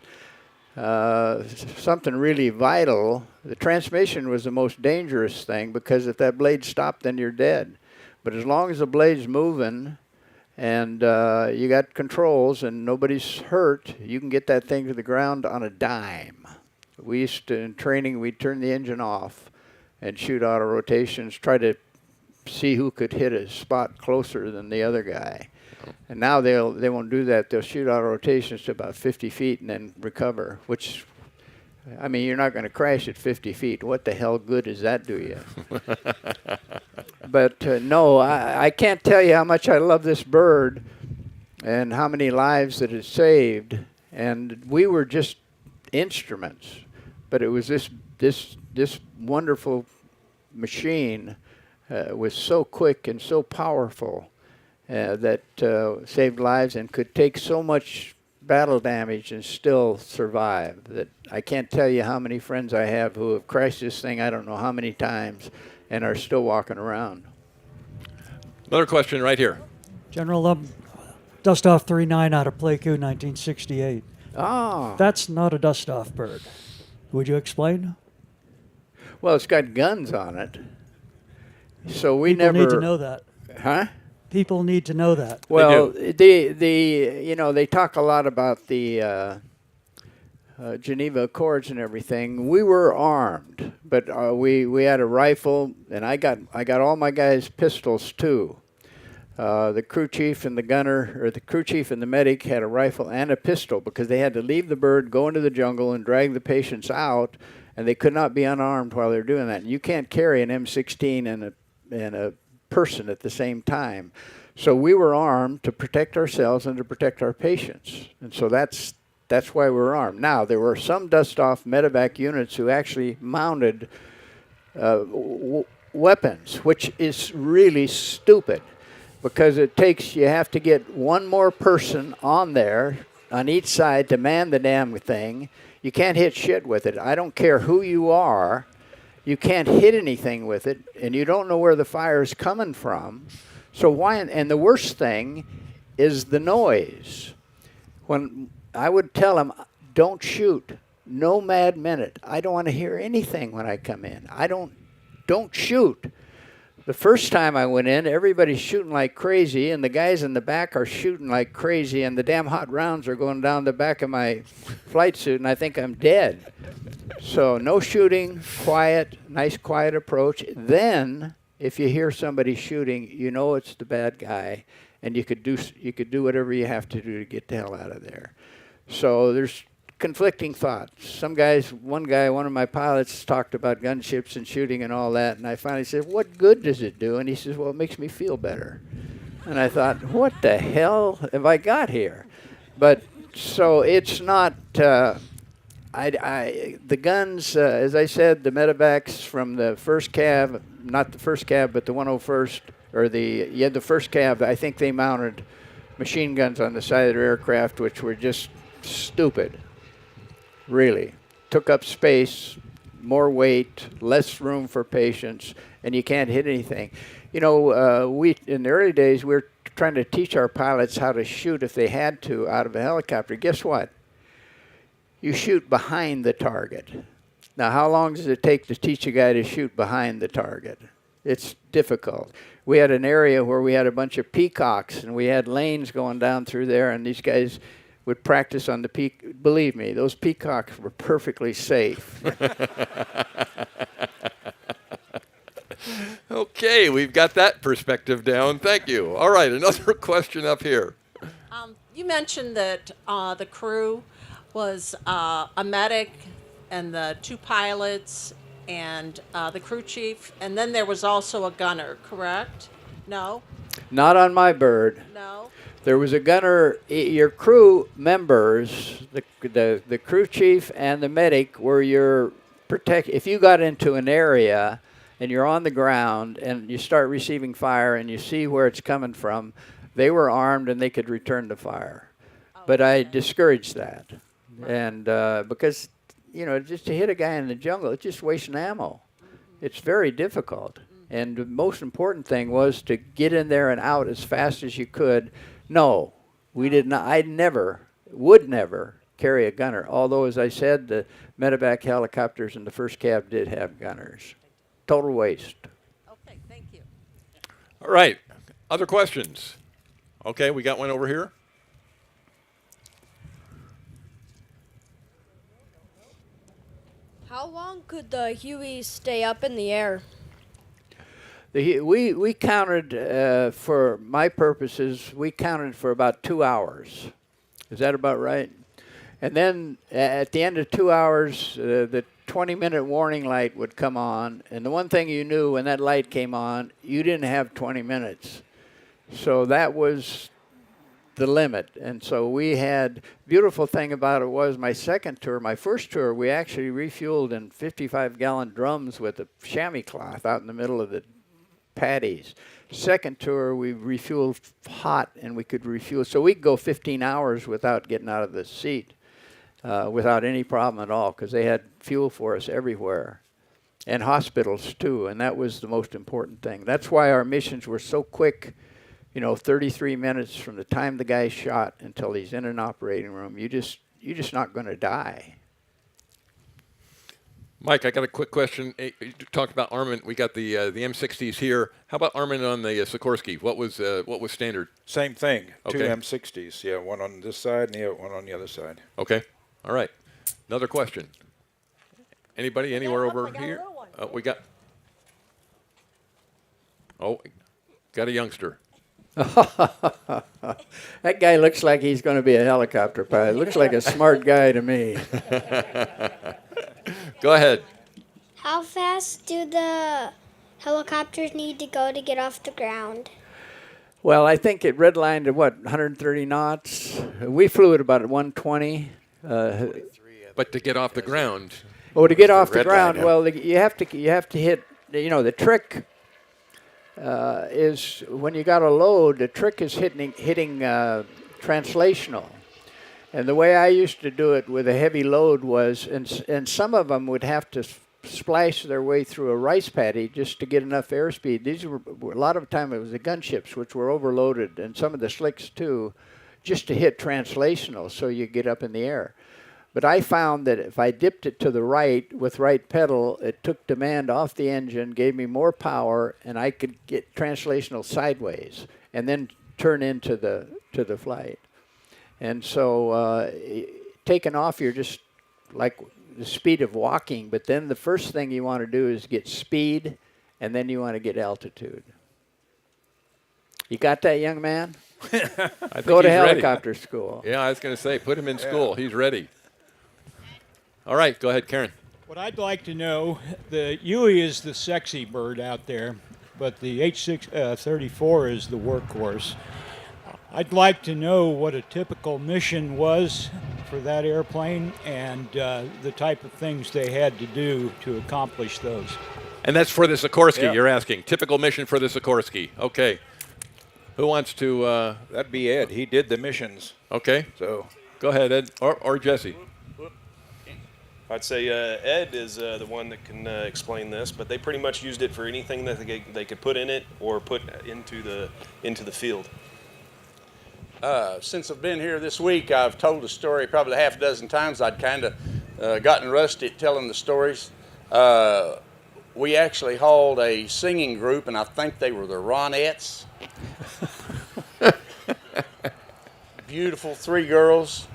really vital, the transmission was the most dangerous thing, because if that blade stopped, then you're dead. But as long as the blade's moving and you got controls and nobody's hurt, you can get that thing to the ground on a dime. We used to, in training, we'd turn the engine off and shoot auto rotations, try to see who could hit a spot closer than the other guy. And now they won't do that. They'll shoot auto rotations to about 50 feet and then recover, which, I mean, you're not going to crash at 50 feet. What the hell good does that do you? But no, I can't tell you how much I love this bird and how many lives that it saved. And we were just instruments, but it was this wonderful machine was so quick and so powerful that saved lives and could take so much battle damage and still survive. That I can't tell you how many friends I have who have crashed this thing I don't know how many times and are still walking around. Another question right here. General, dust-off 39 out of Pleiku, 1968. Oh. That's not a dust-off bird. Would you explain? Well, it's got guns on it. So we People never need to know that. Huh? People need to know that. Well, they talk a lot about the Geneva Accords and everything. We were armed, but we had a rifle, and I got all my guys pistols too. The crew chief and the gunner, or the crew chief and the medic, had a rifle and a pistol because they had to leave the bird, go into the jungle, and drag the patients out, and they could not be unarmed while they're doing that. And you can't carry an M16 and a person at the same time. So we were armed to protect ourselves and to protect our patients. And so that's why we were armed. Now, there were some dust-off medevac units who actually mounted weapons, which is really stupid because you have to get one more person on there on each side to man the damn thing. You can't hit shit with it. I don't care who you are. You can't hit anything with it, and you don't know where the fire is coming from. So why? And the worst thing is the noise. When I would tell them, don't shoot, no mad minute. I don't want to hear anything when I come in. Don't shoot. The first time I went in, everybody's shooting like crazy, and the guys in the back are shooting like crazy, and the damn hot rounds are going down the back of my flight suit, and I think I'm dead. So no shooting, quiet, nice quiet approach. Then, if you hear somebody shooting, you know it's the bad guy, and you could do whatever you have to do to get the hell out of there. So there's conflicting thoughts. One of my pilots talked about gunships and shooting and all that, and I finally said, what good does it do? And he says, well, it makes me feel better. And I thought, what the hell have I got here? But so it's not, the guns, as I said, the medevacs from the first cav, not the first cav, but the 101st, or the first cav, I think they mounted machine guns on the side of their aircraft, which were just stupid. Really. Took up space, more weight, less room for patients, and you can't hit anything. You know, we in the early days, we were trying to teach our pilots how to shoot if they had to out of a helicopter. Guess what? you shoot behind the target. Now, how long does it take to teach a guy to shoot behind the target? It's difficult. We had an area where we had a bunch of peacocks, and we had lanes going down through there, and these guys would practice on the peacock. Believe me, those peacocks were perfectly safe. Okay, we've got that perspective down. Thank you. All right, another question up here. You mentioned that the crew was a medic and the 2 pilots and the crew chief, and then there was also a gunner, correct? No? Not on my bird. No? There was a gunner. Your crew members, the crew chief and the medic were your protect. If you got into an area and you're on the ground and you start receiving fire and you see where it's coming from, they were armed and they could return the fire. But I discouraged that. And because, you know, just to hit a guy in the jungle, it's just wasting ammo. It's very difficult. And the most important thing was to get in there and out as fast as you could. No, we did not. I would never carry a gunner. Although, as I said, the medevac helicopters in the first cab did have gunners. Total waste. Okay, thank you. All right, other questions? Okay, we got one over here. How long could the Hueys stay up in the air? We counted, for my purposes, we counted for about 2 hours. Is that about right? And then at the end of 2 hours, the 20-minute warning light would come on. And the one thing you knew when that light came on, you didn't have 20 minutes. So that was the limit. And so we had, beautiful thing about it was my second tour, my first tour, we actually refueled in 55-gallon drums with a chamois cloth out in the middle of the paddies. Second tour, we refueled hot, and we could refuel. So we could go 15 hours without getting out of the seat, without any problem at all, because they had fuel for us everywhere. And hospitals, too, and that was the most important thing. That's why our missions were so quick. You know, 33 minutes from the time the guy's shot until he's in an operating room. You're just not going to die. Mike, I got a quick question. You talked about armament. We got the M60s here. How about armament on the Sikorsky? What was standard? Same thing. Okay. 2 M60s. Yeah, one on this side and one on the other side. Okay. All right. Another question. Anybody anywhere over here? We got. Oh, got a youngster. That guy looks like he's going to be a helicopter pilot. Looks like a smart guy to me. Go ahead. How fast do the helicopters need to go to get off the ground? Well, I think it redlined at 130 knots. We flew at about 120. But to get off the ground. Oh, to get off the red ground, line, yeah. well, you have to hit. You know, the trick is when you got a load. The trick is hitting translational. And the way I used to do it with a heavy load was, and some of them would have to splash their way through a rice paddy just to get enough airspeed. These were, a lot of the time it was the gunships, which were overloaded, and some of the slicks too, just to hit translational so you get up in the air. But I found that if I dipped it to the right with right pedal, it took demand off the engine, gave me more power, and I could get translational sideways and then turn into the flight. And so taking off, you're just like the speed of walking. But then the first thing you want to do is get speed, and then you want to get altitude. You got that, young man? Go to helicopter school. Yeah, I was going to say, put him in school. He's ready. All right, go ahead, Karen. What I'd like to know, the Huey is the sexy bird out there, but the H-34 is the workhorse. I'd like to know what a typical mission was for that airplane and the type of things they had to do to accomplish those. And that's for the Sikorsky, Yeah. you're asking. Typical mission for the Sikorsky. Okay. Who wants to? That'd be Ed. He did the missions. Okay. So Go ahead, Ed. Or Jesse. I'd say Ed is the one that can explain this, but they pretty much used it for anything that they could put in it or put into the field. Since I've been here this week, I've told the story probably half a dozen times. I'd kind of gotten rusty at telling the stories. We actually hauled a singing group, and I think they were the Ronettes. Beautiful 3 girls,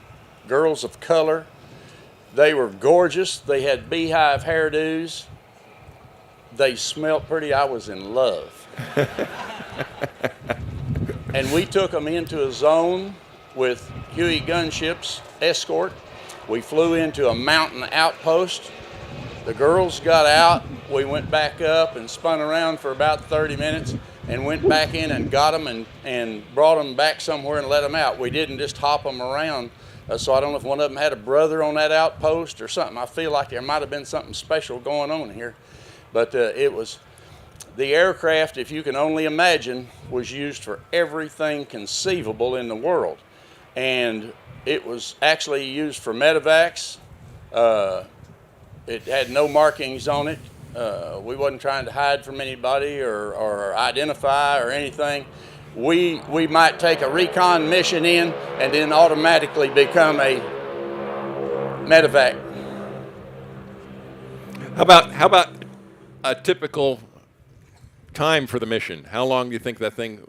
girls of color. They were gorgeous. They had beehive hairdos. They smelled pretty. I was in love. And we took them into a zone with Huey gunships escort. We flew into a mountain outpost. The girls got out. We went back up and spun around for about 30 minutes and went back in and got them and brought them back somewhere and let them out. We didn't just hop them around. So I don't know if one of them had a brother on that outpost or something. I feel like there might have been something special going on here. But it was, the aircraft, if you can only imagine, was used for everything conceivable in the world. And it was actually used for medevacs. It had no markings on it. We wasn't trying to hide from anybody or identify or anything. We might take a recon mission in and then automatically become a medevac. How about a typical time for the mission? How long do you think that thing?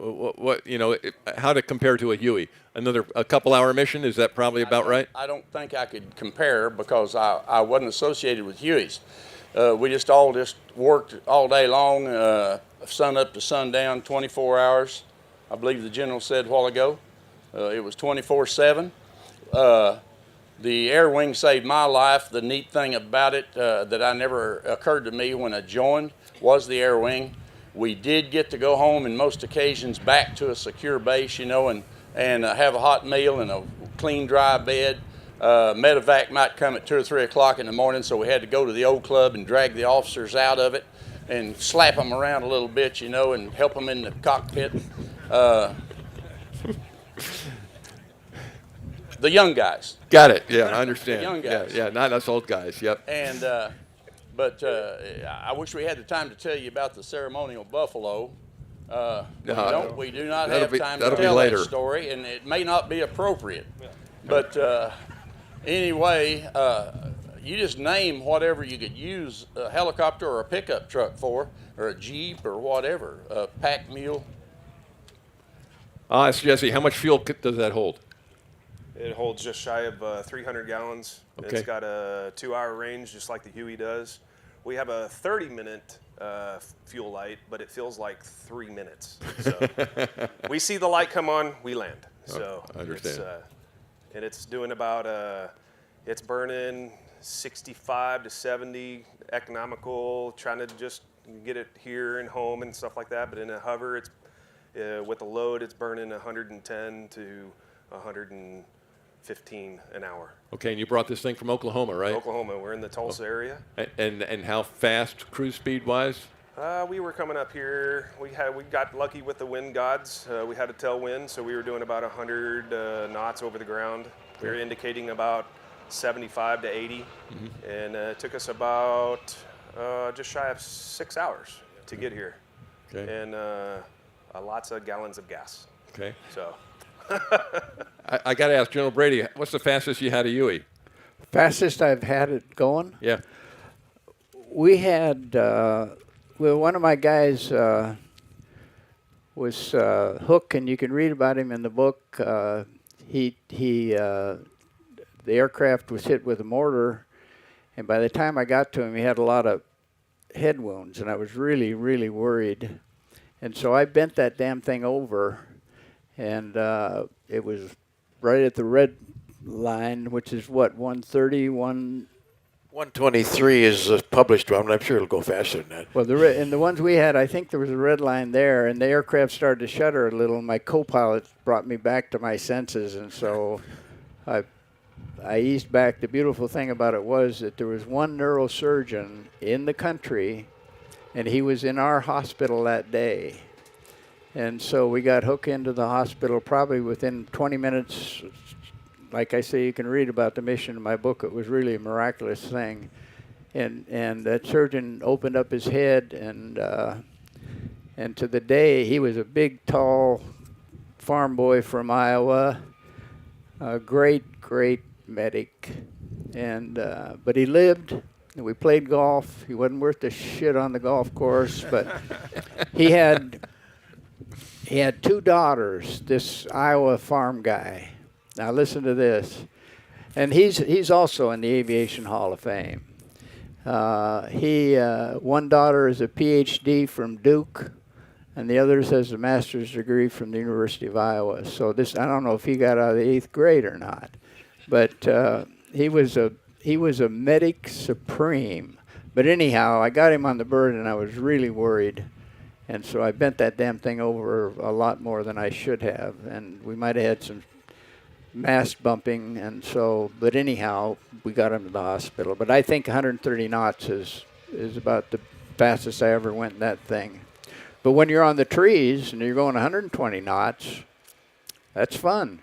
How to compare to a Huey? A couple-hour mission? Is that probably about right? I don't think I could compare because I wasn't associated with Hueys. We just all worked all day long, sun up to sundown, 24 hours. I believe the general said a while ago. It was 24/7. The air wing saved my life. The neat thing about it that I never occurred to me when I joined was the air wing. We did get to go home in most occasions back to a secure base, and have a hot meal and a clean, dry bed. Medevac might come at 2 or 3 o'clock in the morning, so we had to go to the old club and drag the officers out of it and slap them around a little bit, and help them in the cockpit. The young guys. Got it. Yeah, I understand. The young guys. Yeah, not us old guys. Yep. And but I wish we had the time to tell you about the ceremonial buffalo. We do not have time to tell that story, and it may not be appropriate. But anyway, you just name whatever you could use a helicopter or a pickup truck for, or a Jeep or whatever, a pack mule. It's Jesse. How much fuel does that hold? It holds just shy of 300 gallons. Okay. It's got a 2-hour range, just like the Huey does. We have a 30-minute fuel light, but it feels like 3 minutes. So we see the light come on, we land. So I understand. It's doing about, it's burning 65 to 70 economical, trying to just get it here and home and stuff like that. But in a hover, it's with a load, it's burning 110 to 115 an hour. Okay, and you brought this thing from Oklahoma, right? Oklahoma. We're in the Tulsa area. And how fast cruise speed wise? We were coming up here. We got lucky with the wind gods. We had a tailwind, so we were doing about 100 knots over the ground. We were indicating about 75 to 80, and it took us about just shy of 6 hours to get here. Okay. And lots of gallons of gas. Okay. So. I got to ask General Brady, what's the fastest you had a Huey? Fastest I've had it going? Yeah. We had, one of my guys was Hook, and you can read about him in the book. The aircraft was hit with a mortar, and by the time I got to him, he had a lot of head wounds, and I was really, really worried. And so I bent that damn thing over, and it was right at the red line, which is what, 130, 123 is a published one, but I'm sure it'll go faster than that. Well, and the ones we had, I think there was a red line there, and the aircraft started to shudder a little. My co-pilot brought me back to my senses, and so I eased back. The beautiful thing about it was that there was one neurosurgeon in the country, and he was in our hospital that day. And so we got Hook into the hospital probably within 20 minutes. Like I say, you can read about the mission in my book. It was really a miraculous thing. And that surgeon opened up his head, and to the day, he was a big, tall farm boy from Iowa, a great medic, and but he lived. And we played golf. He wasn't worth the shit on the golf course, but he had 2 daughters. This Iowa farm guy. Now listen to this, and he's also in the Aviation Hall of Fame. One daughter is a PhD from Duke, and the other has a master's degree from the University of Iowa. So I don't know if he got out of the 8th grade or not, but he was a medic supreme. But anyhow, I got him on the bird, and I was really worried, and so I bent that damn thing over a lot more than I should have, and we might have had some mast bumping, and so, but anyhow, we got him to the hospital. But I think 130 knots is about the fastest I ever went in that thing. But when you're on the trees and you're going 120 knots, that's fun.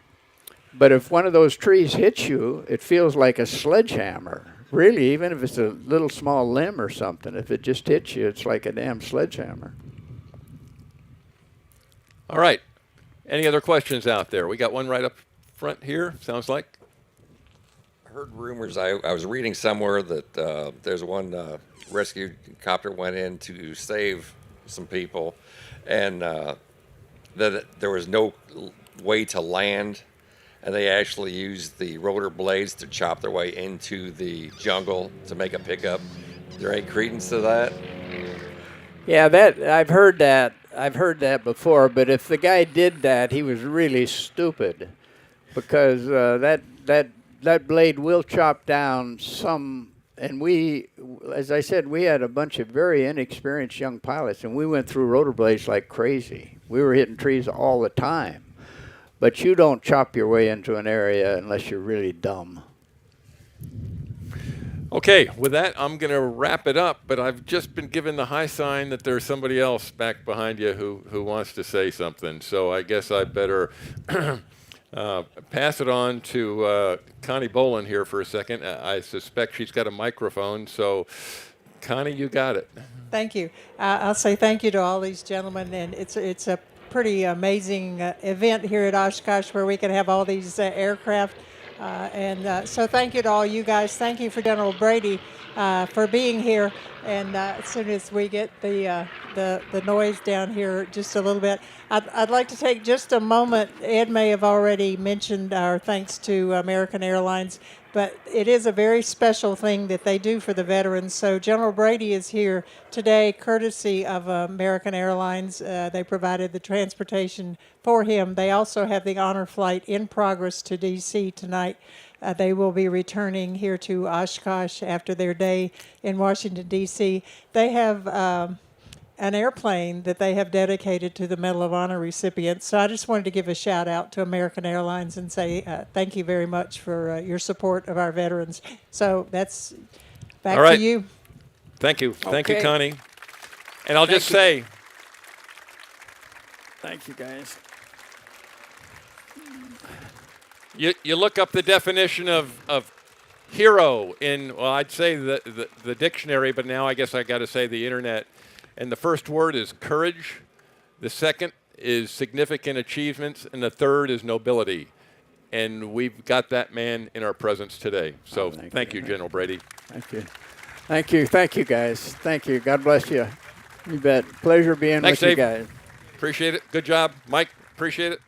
But if one of those trees hits you, it feels like a sledgehammer. Really, even if it's a little small limb or something, if it just hits you, it's like a damn sledgehammer. All right. Any other questions out there? We got one right up front here, sounds like. I heard rumors. I was reading somewhere that there's one rescue copter went in to save some people, and that there was no way to land, and they actually used the rotor blades to chop their way into the jungle to make a pickup. Is there any credence to that? Yeah, I've heard that. I've heard that before. But if the guy did that, he was really stupid, because that blade will chop down some. And we, as I said, we had a bunch of very inexperienced young pilots, and we went through rotor blades like crazy. We were hitting trees all the time. But you don't chop your way into an area unless you're really dumb. Okay, with that, I'm going to wrap it up, but I've just been given the high sign that there's somebody else back behind you who wants to say something. So I guess I better pass it on to Connie Bolin here for a second. I suspect she's got a microphone, so Connie, you got it. Thank you. I'll say thank you to all these gentlemen, and it's a pretty amazing event here at Oshkosh where we can have all these aircraft. So thank you to all you guys. Thank you for General Brady for being here. And as soon as we get the noise down here just a little bit, I'd like to take just a moment. Ed may have already mentioned our thanks to American Airlines, but it is a very special thing that they do for the veterans. So General Brady is here today courtesy of American Airlines. They provided the transportation for him. They also have the honor flight in progress to D.C. tonight. They will be returning here to Oshkosh after their day in Washington, D.C. They have an airplane that they have dedicated to the Medal of Honor recipients. So I just wanted to give a shout out to American Airlines and say thank you very much for your support of our veterans. So that's back All right. to you. Thank you. Thank you, Okay. Connie. And I'll just say, Thank you, guys. you look up the definition of hero in, well, I'd say the dictionary, but now I guess I got to say the internet. And the first word is courage. The second is significant achievements. And the third is nobility. And we've got that man in our presence today. So thank you, General Brady. Thank you. Thank you. Thank you, guys. Thank you. God bless you. You bet. Pleasure being Thanks, with you Dave. guys. Appreciate it. Good job. Mike, appreciate it.